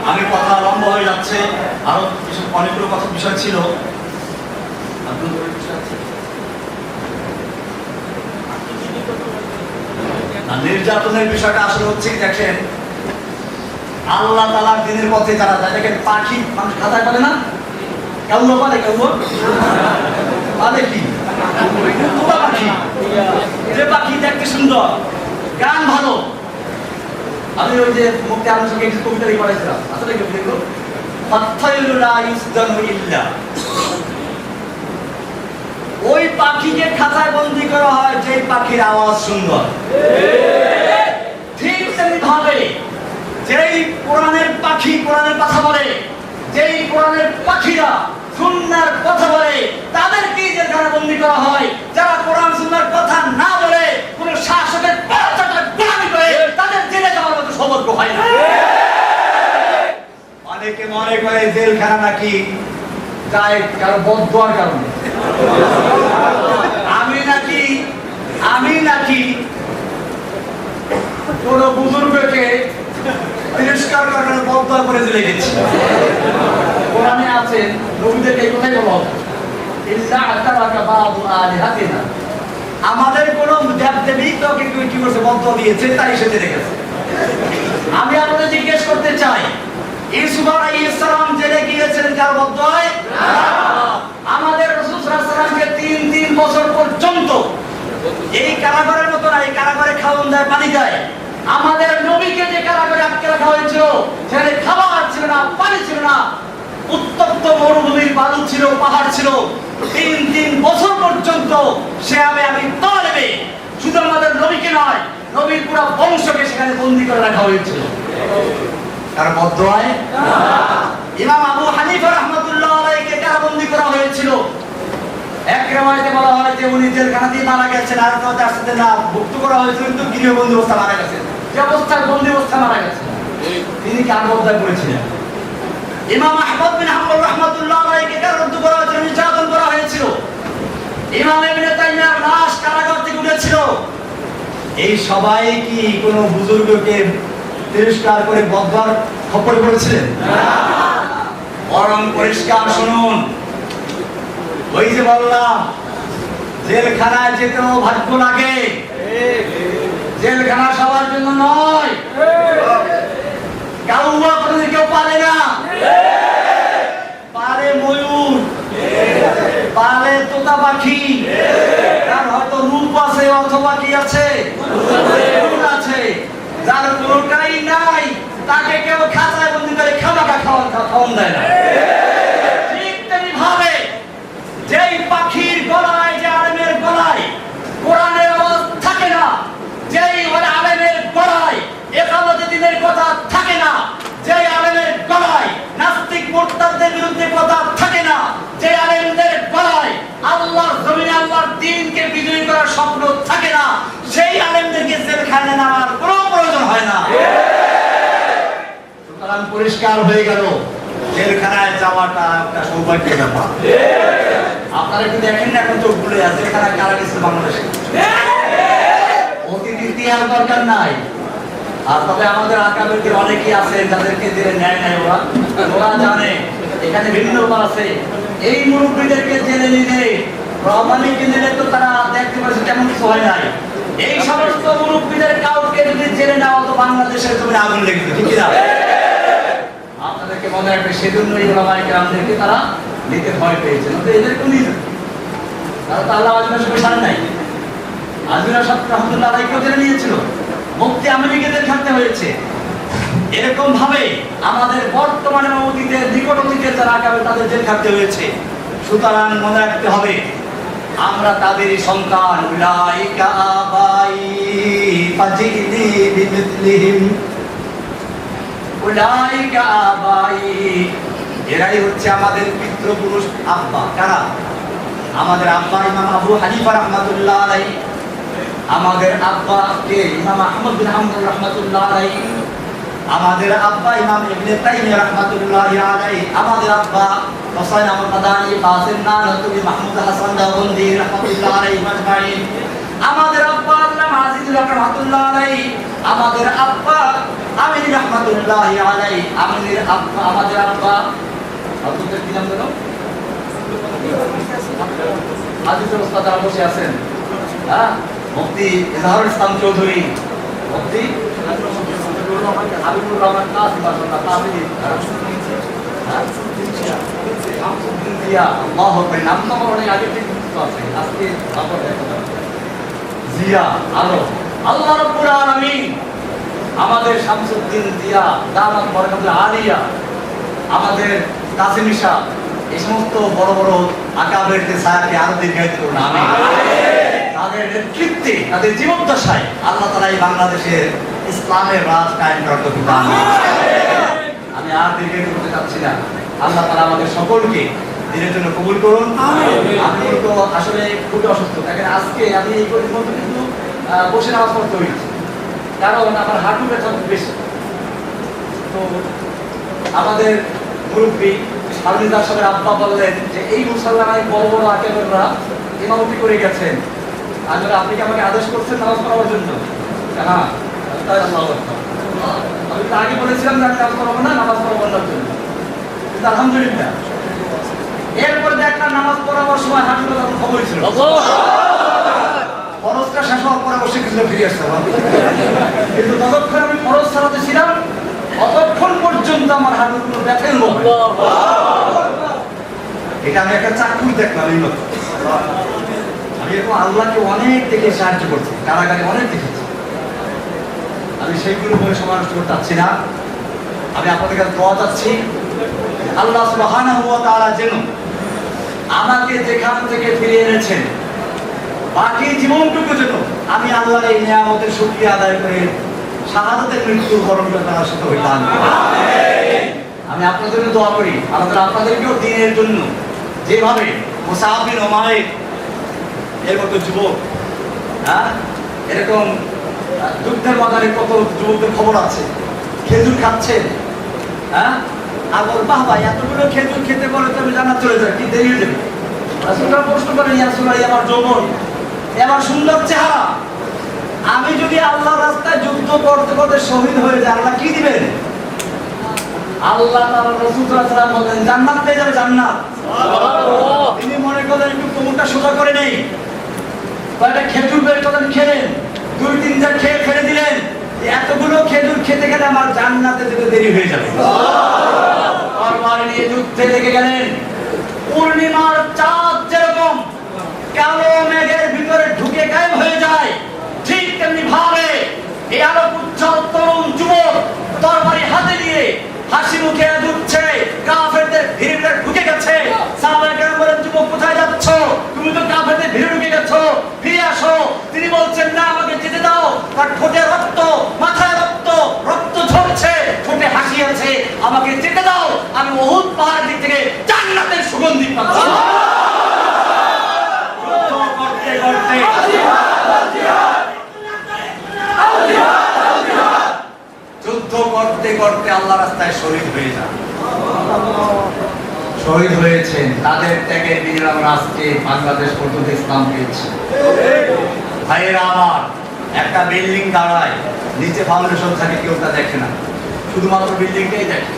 আমি কথা লম্বা হয়ে যাচ্ছে, আরো অনেকগুলো কথা বিষয় ছিল। নির্যাতনের বিষয়টা আসলে হচ্ছে কি, দেখেন আল্লাহ তাআলার দ্বীনের পথে যারা যায়, দেখেন পাখি মানুষ খাতায় পারে না, কেউ পারে, কেউ পারে কি পাখি, যে পাখি দেখতে সুন্দর, গান ভালো। আমি ওই যে মুক্তি আলম সঙ্গে একটি কবিতা লিখে পড়াইছিলাম, আসলে কি লিখলো, ওই পাখিকে খাঁচায় বন্দি করা হয় যে পাখির আওয়াজ সুন্দর। ঠিক তেমনি ভাবে যেই কোরআনের পাখি কোরআনের কথা বলে, যেই কোরআনের পাখিরা সুন্নাহর কথা বলে, তাদেরকে জেলখানায় বন্দি করা হয়। যারা কোরআন সুন্নাহর কথা না বলে, কোন শাসকের পাঁচটা গোলামি করে, তাদের জেলে যাওয়ার মতো সৌভাগ্য হয় না। অনেকে মনে করে জেলখানা নাকি যায় কারো বদদোয়ার কারণে। আমি নাকি কোন বুজুর্গকে তিরস্কার করার বদদোয়া করে জেলে গেছি। কোরআনে আছে, নবীদেরকে এই কথাই বলা হতো, ইল্লা আতারাকা বাদু আলিহাতিনা, আমাদের কোন দেবদেবী তোকে কি করছে, বদদোয়া দিয়েছে, তাই সে জেলে গেছে। আমি আপনাদের জিজ্ঞেস করতে চাই, ইউসুফ আলাইহিস সালাম জেলে গিয়েছিলেন কার বদদোয়ায়? আমাদের রাসূল সাল্লাল্লাহু আলাইহি ওয়াসাল্লামকে 3 বছর পর্যন্ত এই কারাগারের মতো না, এই কারাগারে খাওয়ান দেয়, পানি দেয়। আমাদের নবীকে যে কারাগারে আটকে রাখা হয়েছিল, সেখানে খাবার ছিল না, পানি ছিল না, উত্তপ্ত মরুভূমির বালু ছিল, পাহাড় ছিল। 3 বছর পর্যন্ত সে আমি তলেবে, শুধু আমাদের নবীকে নয়, নবীর পুরো বংশকে সেখানে বন্দী করে রাখা হয়েছিল। কার বদদোয়ায়? ইমাম আবু হানিফা রাহমাতুল্লাহ আলাইহিকে কারাবন্দী করা হয়েছিল। এক রিওয়ায়াতে বলা হয় যে উনি জেলখানাতেই মারা গেছেন, আর কথা আসতে না মুক্ত করা হয়েছিল, কিন্তু গৃহবন্দী অবস্থা মারা গেছেন। যে অবস্থায় বন্দী অবস্থা মারা গেছেন, তিনি কার বদদোয়া করেছিলেন? ইমাম আহমদ বিন হাম্বল রাহমাতুল্লাহ আলাইহিকে কারাবন্দী করা হয়েছিল, নির্যাতন করা হয়েছিল। ইমাম ইবনে তাইমিয়ার লাশ কারাগার থেকে উঠেছিল। এই সবাই কি কোনো বুজুর্গকে তিরস্কার করে বদদোয়ার খপ্পরে পড়েছিলেন? বরং পরিষ্কার শুনুন, ওই যে বললাম জেলখানায় যেতেও ভাগ্য লাগে, জেলখানা সবার জন্য নয়। কাউয়া কোনোদিন কেউ পারে না। পারে ময়ূর, পারে তোতা পাখি, তার হয়তো রূপ আছে অথবা কি আছে, গুণ আছে। যার কোনোটাই নাই তাকে কেউ খাঁচায় বন্দি করে খামাখা খাওয়ান দেয় না। ঠিক তেমনি ভাবে যেই পাখির গলায়, যে আলেমের গলায় কোরআনের আওয়াজ থাকে না, যেই আলেমের গলায় একামতে দ্বীনের কথা থাকে না, যেই আলেমের গলায় নাস্তিক মুরতাদদের বিরুদ্ধে কথা থাকে না, যে আলেমদের গলায় আল্লাহর জমিনে আল্লাহর দ্বীনকে বিজয়ী করার স্বপ্ন থাকে না, সেই আলেমদেরকে জেলখানায় নেওয়ার কোনো প্রয়োজন হয় না। সুতরাং পরিষ্কার হয়ে গেল, জেলখানায় যাওয়াটা একটা সৌভাগ্যের ব্যাপার। আপনারা কি দেখেন না এখন চোখ খুলে আছে জেলখানায় কারা গেছে বাংলাদেশে? অতীত ইতিহাস দরকার নাই। আর তবে আমাদের আকাবেরদের অনেকেই আছেন যাদেরকে জেলে নেয় নাই, ওরা জানে এখানে বিভিন্ন ব্যাপার আছে। এই মুরব্বীদেরকে জেলে নিলে, রহমানিকে নিলে তো তারা দেখতে পাচ্ছে তেমন কিছু হয় নাই। এই সমস্ত মুরব্বীদের কাউকে যদি জেলে নেওয়া তো বাংলাদেশের জমিনে আগুন লেগে যেত, ঠিক না? আপনাদেরকে মনে রাখবে, সেজন্য এই ওলামায়ে কেরামদেরকে তারা নিতে ভয় পেয়েছে। এদেরকে নিয়ে যেত, তারা তো আল্লাহ আজমের সঙ্গে সারে নাই। আজমিরা সাহেব রহমতুল্লাহ আলাইহিকেও জেলে নিয়েছিল, মুফতি আমেরিকাদের থাকতে হয়েছে। এরকম ভাবে আমাদের বর্তমানে অতীতের, নিকট অতীতের যারা আগামী তাদের জেল থাকতে হয়েছে। সুতরাং মনে রাখতে হবে আমরা তাদেরই সন্তান। উলাইকা আবাই ফাজিনি বিমিসলিহিম, উলাইকা আবাই, এরাই হচ্ছে আমাদের পিতৃপুরুষ আব্বা। কারা? আমাদের আব্বা ইমাম আবু হানিফা রাহমাতুল্লাহ আলাইহি, আমাদের আব্বা কে ইমাম আহমদ বিন হাম্বল রাহমাতুল্লাহ আলাইহি, আমাদের আব্বা ইমাম ইবনে তাইমিয়া রাহমাতুল্লাহ আলাইহি, আমাদের আব্বা হোসেন আহমদ মাদানী, কাসিম নানতুবি, মাহমুদ হাসান দাওবন্দি রাহমাতুল্লাহ আলাইহি আজমাইন, আমাদের আব্বা আল্লামা আজিজুল হক রাহমাতুল্লাহ আলাইহি, আমাদের আব্বা আমির রাহমাতুল্লাহ আলাইহি, আমিরের আব্বা, আমাদের আব্বা আপনাদের কি নাম জানো? আজিজুল ওস্তাদ বসে আছেন, হ্যাঁ, মুফতি ইজহারুল ইসলাম চৌধুরী, মুফতি হাবিবুর রহমান কাসিম, মাশাআল্লাহ কাসিম, শামসুদ্দিন জিয়া, আল্লাহু আকবার, নাম তো আমার অনেক আগে থেকে আছে, আজকে আপনারা দেখেন জিয়া আলো, আল্লাহ রাব্বুল আলামিন আমাদের শামসুদ্দিন জিয়া দামাত বরকাতুল আলিয়া, আমাদের কাসিম ঈশা, এই সমস্ত বড় বড় আকাবেরদের ছায়াকে আরো দীর্ঘায়িত করুন, আমিন। তাদের নেতৃত্বে, তাদের জীবদ্দশায় আল্লাহ তাআলা এই বাংলাদেশের ইসলামের রাজ কায়েম করার তৌফিক দান করুন। আমি আর দীর্ঘায়িত করতে চাচ্ছি না। আল্লাহ তাআলা আমাদের সকলকে দিনের জন্য কবুল করুন, আমিন। আমি তো আসলে খুবই অসুস্থ, দেখেন আজকে আমি এই পর্যন্ত কিন্তু বসে নামাজ পড়তে হয়েছে, কারণ আমার হাঁটু ব্যথা খুব বেশি। তো আমাদের মুরব্বী আলমিদার সাহেবের আব্বা বললেন যে এই মুসলমানের বড় বড় আকেবেররা ইমামতি করে গেছেন, আর আপনি কি আমাকে আদেশ করছেন নামাজ পড়ার জন্য? হ্যাঁ, তাই আল্লাহু আকবার। আমি তো আগে বলেছিলাম যে আমি নামাজ পড়াবো না, নামাজ পড়াবো না জন্য, কিন্তু আলহামদুলিল্লাহ এরপরে দেখলাম নামাজ পড়াবার সময় হাঁটু ব্যথা খবরই ছিল। ফরজটা শেষ হওয়ার পরে অবশ্যই কিছু ফিরে আসতাম, কিন্তু ততক্ষণ আমি ফরজ ছাড়াতে ছিলাম, অতক্ষণ পর্যন্ত আমার হাঁটুর কোনো ব্যথাই হলো না। এটা আমি একটা চাকরি দেখলাম এই মতো। আমি এরকম আল্লাহকে অনেক দেখে সাহায্য করছি, কারাগারে অনেক দেখেছি। আমি সেইগুলো বলে সময় নষ্ট করতে চাচ্ছি না। আমি আপনাদের কাছে দোয়া চাচ্ছি, আল্লাহ সুবহানাহু ওয়া তাআলা যেন আমাকে যেখান থেকে ফিরিয়ে এনেছেন, বাকি জীবনটুকু যেন আমি আল্লাহর এই নিয়ামতের শুকরিয়া আদায় করে শাহাদাতের মৃত্যু বরণ করে তার সাথে হইতাম। আমি আপনাদের জন্য দোয়া করি, আপনাদেরকেও দিনের জন্য যেভাবে মুসআব বিন উমাইর এর মতো যুবক, হ্যাঁ, এরকম যুদ্ধের ময়দানে কত যুবকদের খবর আছে, খেজুর খাচ্ছেন, হ্যাঁ, আর বল বাবা এতগুলো খেজুর খেতে পারে তো আমি জান্নাত চলে যাই, কি দেরি হয়ে যাবে? রাসূলুল্লাহ প্রশ্ন করেন, ইয়া রাসূলুল্লাহ, আমার যৌবন, আমার সুন্দর চেহারা, আমি যদি আল্লাহর রাস্তায় যুদ্ধ করতে করতে শহীদ হয়ে যাই, আল্লাহ কি দিবেন? আল্লাহ তাআলা রাসূল সাল্লাল্লাহু আলাইহি ওয়াসাল্লাম বলেন জান্নাত পেয়ে যাবে, জান্নাত। সুবহানাল্লাহ। তিনি মনে করেন একটু কোমরটা সোজা করে নেই, কয়টা খেজুর বের করেন, খেলেন, 2-3টা খেয়ে ফেলে দিলেন। এতগুলো খেজুর খেতে গেলে আমার জান্নাতে যেতে দেরি হয়ে যাবে। তরবারি নিয়ে যুদ্ধে লেগে গেলেন। পূর্ণিমার চাঁদ যেরকম কালো মেঘের ভিতরে ঢুকে গায়েব হয়ে যায়, ঠিক তেমনি ভাবে এই আলোক উজ্জ্বল তরুণ যুবক তরবারি হাতে নিয়ে হাসি মুখে ঢুকছে, কাফেরদের ভিড়ে ঢুকে গেছে। সাহাবায়ে কেরাম বলেন, যুবক কোথায় যাচ্ছ? তুমি তো কাফেরদের ভিড়ে ঢুকে গেছো, ফিরে আসো। তিনি বলছেন, না, আমাকে যেতে দাও। তার ঠোঁটে রক্ত, মাথায় রক্ত, রক্ত ঝরছে, ঠোঁটে হাসি আছে, আমাকে যেতে দাও। আমি উহুদ পাহাড়ের দিক থেকে জান্নাতের সুগন্ধি পাচ্ছি। যুদ্ধ করতে করতে আল্লাহ রাস্তায় শহীদ হয়ে যান। শহীদ হয়েছেন, তাদের ত্যাগের বিনিময়ে আমরা আজকে বাংলাদেশ পর্যন্ত ইসলাম পেয়েছি। ভাইয়েরা আমার, একটা বিল্ডিং দাঁড়ায়, নিচে ফাউন্ডেশন থাকে, কেউ তা দেখে না, শুধুমাত্র বিল্ডিংটাই দেখে।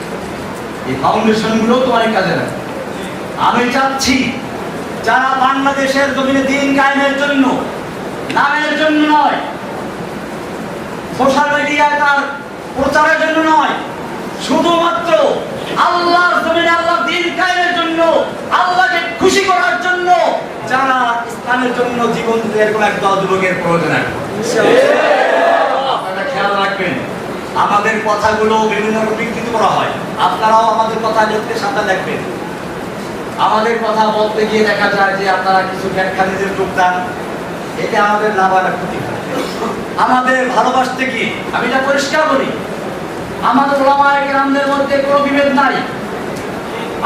এই ফাউন্ডেশন গুলো তো অনেক কাজে লাগে। আমি চাচ্ছি যারা বাংলাদেশের জমিনে দিন কায়েমের জন্য, নামের জন্য নয়, সোশ্যাল মিডিয়ায় তার প্রচারের জন্য নয়, শুধুমাত্র আল্লাহর জমিনে আল্লাহর দিন কায়েমের জন্য, আল্লাহকে খুশি করার জন্য যারা ইসলামের জন্য জীবন দিতে, এরকম একদল যুবকের প্রয়োজন আছে। আপনারা খেয়াল রাখবেন, আমাদের কথাগুলো বিভিন্ন রকম বিকৃত করা হয়। আপনারাও আমাদের কথা দেখতে সাথে দেখবেন। আমাদের কথা বলতে গিয়ে দেখা যায় যে আপনারা কিছু ব্যাখ্যা নিজের যোগদান, এতে আমাদের লাভ আর ক্ষতি হয়। আমাদের ভালোবাসতে কি, আমি এটা পরিষ্কার বলি, আমাদের ওলামায়ে কেরামদের মধ্যে কোনো বিভেদ নাই।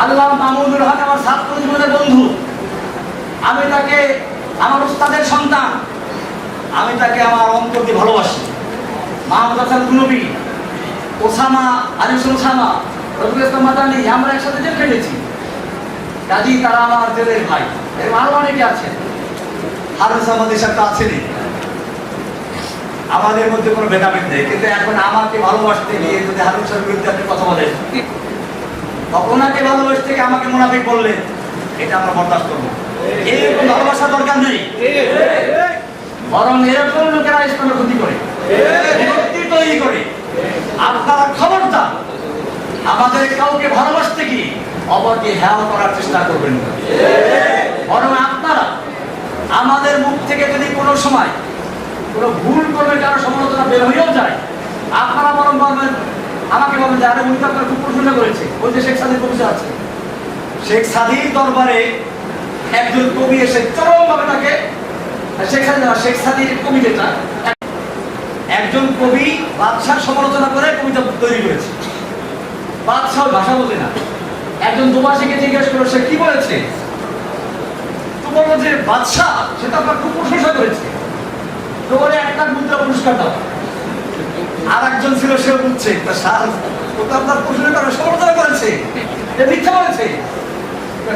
আল্লাহ মাহমুদুল হক আমার ছাত্র জীবনের বন্ধু, আমি তাকে আমার উস্তাদের সন্তান, আমি তাকে আমার অন্তর দিয়ে ভালোবাসি। মাহমুদ হাসান নবী, ওসামা, আনিসুল ওসামা, রফিকুল ইসলাম মাদানী, আমরা একসাথে জেল খেটেছি। কাজী তারা আমার জেলের ভাই। এরকম আরো অনেকে আছেন, হারুস আহমদ সাহেব আছেনই। আমাদের মধ্যে কোনো ভেদাভেদ নেই, কিন্তু এখন আমাকে ভালোবাসতে গিয়ে যদি হারুন সাহেবের বিরুদ্ধে আপনি কথা বলেন, ওনাকে ভালোবাসতে গিয়ে আমাকে মুনাফিক বললেন, এটা আমরা বরদাস্ত করবো। এরকম ভালোবাসার দরকার নেই, বরং এরকম লোকেরা ইসলামের ক্ষতি করে, বিভক্তি তৈরি করে। আপনারা খবরদার আমাদের কাউকে ভালোবাসতে গিয়ে অপরকে হেয় করার চেষ্টা করবেন না। বরং আপনারা আমাদের মুখ থেকে যদি কোনো সময় কোনো ভুল করবে, কারো সমালোচনা বের হয়েও যায়, আপনারা বরং বলবেন, আমাকে বলবেন যে আরে উনি তো আপনার খুব প্রশংসা করেছে। ওই যে শেখ সাদির কবিতা আছে, শেখ সাদির দরবারে একজন কবি এসে চরমভাবে তাকে, শেখ সাদির কবি যেটা, একজন কবি বাদশার সমালোচনা করে কবিতা তৈরি করেছে। বাদশাহ ভাষা বোঝে না, একজন দুবাসীকে জিজ্ঞেস করলো সে কি বলেছে, তো বললো যে বাদশাহ সেটা আপনার খুব প্রশংসা করেছে, তো বলে একটা মুদ্রা পুরস্কার দাও। আর একজন ছিল, সেও বুঝছে আপনার প্রশ্ন করে সমালোচনা করেছে, মিথ্যা বলেছে,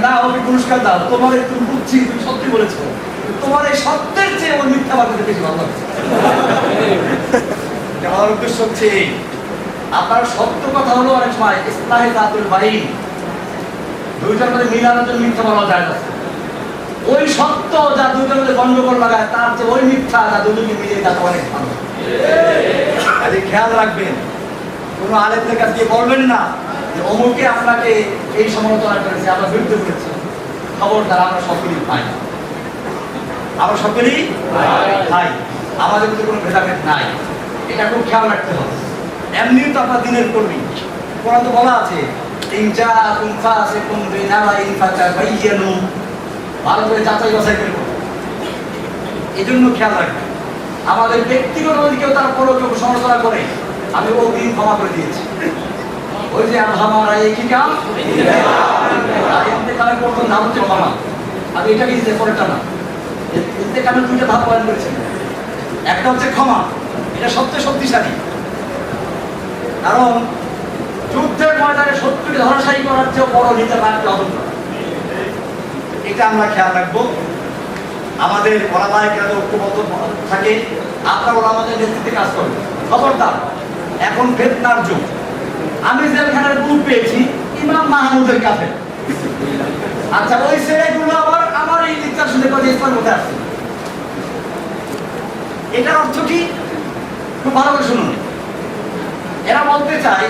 না ওকে পুরস্কার দাও, তোমার তুমি বুঝছি, তুমি সত্যি বলেছো, তোমার এই সত্যের চেয়ে ওর মিথ্যা বানাতে বেশি ভালো লাগছে। আমার উদ্দেশ্য হচ্ছে আপনার সত্য কথা হলো অনেক সময় ইসলাহে জাতুল বাইন, দুইটার মধ্যে মিলানোর জন্য মিথ্যা বলা যায় না। ওই সত্য যা দুইটার মধ্যে গন্ডগোল লাগায়, তার চেয়ে ওই মিথ্যা যা দুজনকে মিলিয়ে তাকে অনেক ভালো। আরে খেয়াল রাখবেন, কোনো আলেমদের কাছে গিয়ে বলবেন না যে অমুকে আপনাকে এই সমালোচনা করেছে, আমরা বিরুদ্ধে করেছি। খবরদার, আমরা সকলেই পাই, আমরা সকলেই পাই, আমাদের মধ্যে কোনো ভেদাভেদ নাই। এটা খুব খেয়াল রাখতে হবে। এমনি তো আপনার দিনের কর্মী, কোরআন তো বলা আছে, ভালো করে যাচাই বাছাই করবো। এই জন্য খেয়াল রাখবেন, আমাদের ব্যক্তিগত যদি কেউ তার পরও কেউ সমালোচনা করে, আমি ও দিন ক্ষমা করে দিয়েছি। ওই যে আমার একই কাম ইন্তেকালের প্রথম নাম হচ্ছে ক্ষমা, আমি এটাকে দিতে পরেটা না। ইন্তেকালের দুইটা ধাপ বয়ান করেছেন, একটা হচ্ছে ক্ষমা, এটা সবচেয়ে শক্তিশালী, কারণ যুদ্ধের ময়দানে শত্রুকে ধরাশায়ী করার চেয়ে বড় নিজের রাখতে হবে। এটা আমরা খেয়াল রাখবো। আমাদের ওলামায়ে কেরাম ঐক্যবদ্ধ থাকে, আপনারা আমাদের নেতৃত্বে কাজ করবেন। খবরদার, এখন ফিতনার যুগ। আমি জেলখানার বুক পেয়েছি ইমাম মাহমুদের কাছে। আচ্ছা, ওই ছেলেগুলো আবার আমার এই লেকচার শুনে কথা ইসলাম কোথায় আসছে। এটার অর্থ কি? খুব ভালো করে শুনুন। এরা বলতে চায়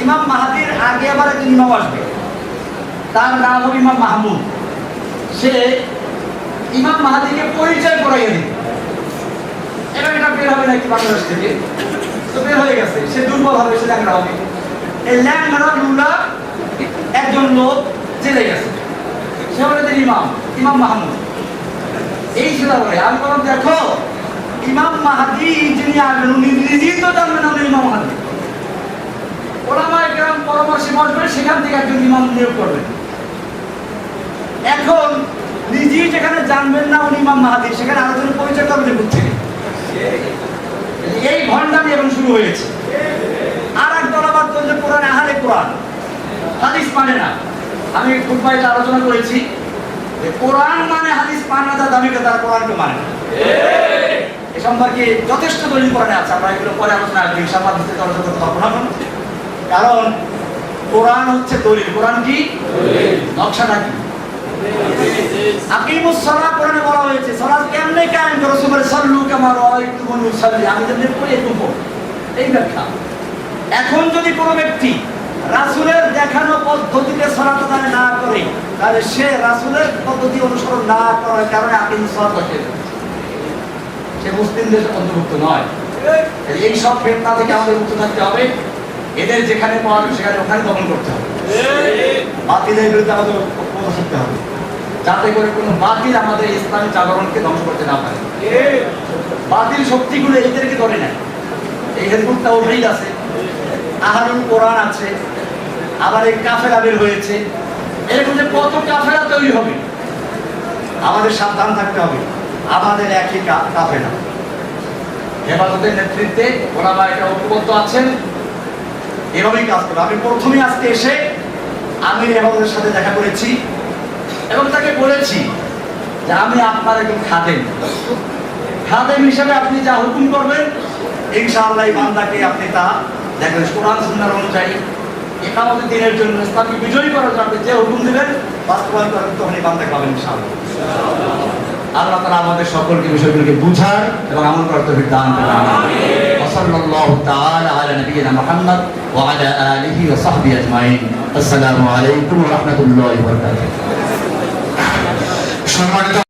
ইমাম মাহাদির আগে আবার একজন ইমাম আসবে, তার নাম হবে ইমাম মাহমুদ। সে ইমাম মাহাদিকে পরিচয় করাইয়ে দিবে। এবার এটা বের হবে নাকি বাংলাদেশ থেকে, তো বের হয়ে গেছে। সে দুর্বল হবে, সে ল্যাংড়া হবে। এই ল্যাংড়া লুলা একজন লোক জেলে গেছে, সে হলো ইমাম, ইমাম মাহমুদ। এই ছিল বলে আমি বললাম, দেখো ইমাম মাহাদি যিনি আসবেন উনি নিজেই তো জানবেন না ইমাম মাহাদি। ওলামায়ে কেরাম পরামর্শে বসবেন, সেখান থেকে একজন ইমাম নিয়োগ করবেন। এখন নিজেই যেখানে জানবেন না উনি ইমাম মাহাদি, সেখানে আলোচনা পরিচয় করবেন কোথা থেকে? এই ভণ্ডামি এখন শুরু হয়েছে। আর এক দল আবার বলছে কোরআন আহলে কোরআন, হাদিস মানে না। আমি খুতবায় আলোচনা করেছি যে কোরআন মানে হাদিস মানে না, তার দাবিকে তারা কোরআনকে মানে না। এ সম্পর্কে যথেষ্ট দলিল কোরআনে আছে, আমরা এগুলো পরে আলোচনা আসবে ইনশাআল্লাহ, বিস্তারিত আলোচনা করতে পারবো না। কারণ কোরআন হচ্ছে দলিল। কোরআন কি? নকশাটা কি? আকিমুস সালাত কোরআনে বলা হয়েছে, সালাত কেমনে কায়েম করো? সুবহান সাল্লু কামা রাআইতুমুনি উসাল্লি, আমি যেমনি পড়ি এরকম পড়ো। এই ব্যাখ্যা। এখন যদি কোনো ব্যক্তি রাসূলের দেখানো পদ্ধতিতে সালাত আদায় না করে, তাহলে সে রাসূলের পদ্ধতি অনুসরণ না করার কারণে আকিমুস সালাত হচ্ছে, সে মুসলিমদের অন্তর্ভুক্ত নয়। এই সব ফিতনা থেকে আমাদের মুক্ত থাকতে হবে। এদের যেখানে পাওয়া যাবে সেখানে ওখানে দমন করতে হবে। বাতিলের বিরুদ্ধে আমাদের ঐক্যবদ্ধ থাকতে হবে, যাতে করে কোনো বাতিল আমাদের ইসলামী জাগরণকে ধ্বংস করতে না পারে। বাতিল শক্তিগুলো এদেরকে ধরে নেয়। এই হেজবুত তাওহীদ আছে, আহলুল কোরআন আছে, আবার এই কাফেরা বের হয়েছে। এরকম যে কত কাফেরা তৈরি হবে, আমাদের সাবধান থাকতে হবে। আমাদের একই কাফেরা। হেফাজতের নেতৃত্বে ওলামায়ে কেরাম ঐক্যবদ্ধ আছেন, এভাবেই কাজ করবে। আমি প্রথমেই আজকে এসে আমি হেফাজতের সাথে দেখা করেছি এবং তাকে বলেছি যে আমি আপনার একজন খাদেম, খাদেম হিসেবে আপনি যা হুকুম করবেন ইনশাআল্লাহ এই বান্দাকে আপনি তা দেখবেন কোরআন সুন্নাহর অনুযায়ী ইকামতের দিনের জন্য, ইসলামকে বিজয়ী করার জন্য আপনি যে হুকুম দেবেন বাস্তবায়ন করবেন, তখন এই বান্দাকে পাবেন ইনশাআল্লাহ। আল্লাহ তাআলা আমাদের সকলকে বিষয়গুলোকে বুঝার এবং আমল করার তৌফিক দান করুন। আমিন। সাল্লাল্লাহু তাআলা আলা নবিয়িনা মুহাম্মদ ওয়া আলা আলিহি ওয়া সাহবিহি আজমাইন। আসসালামু আলাইকুম ওয়া রাহমাতুল্লাহি ওয়া বারাকাতুহু। সম্মানিত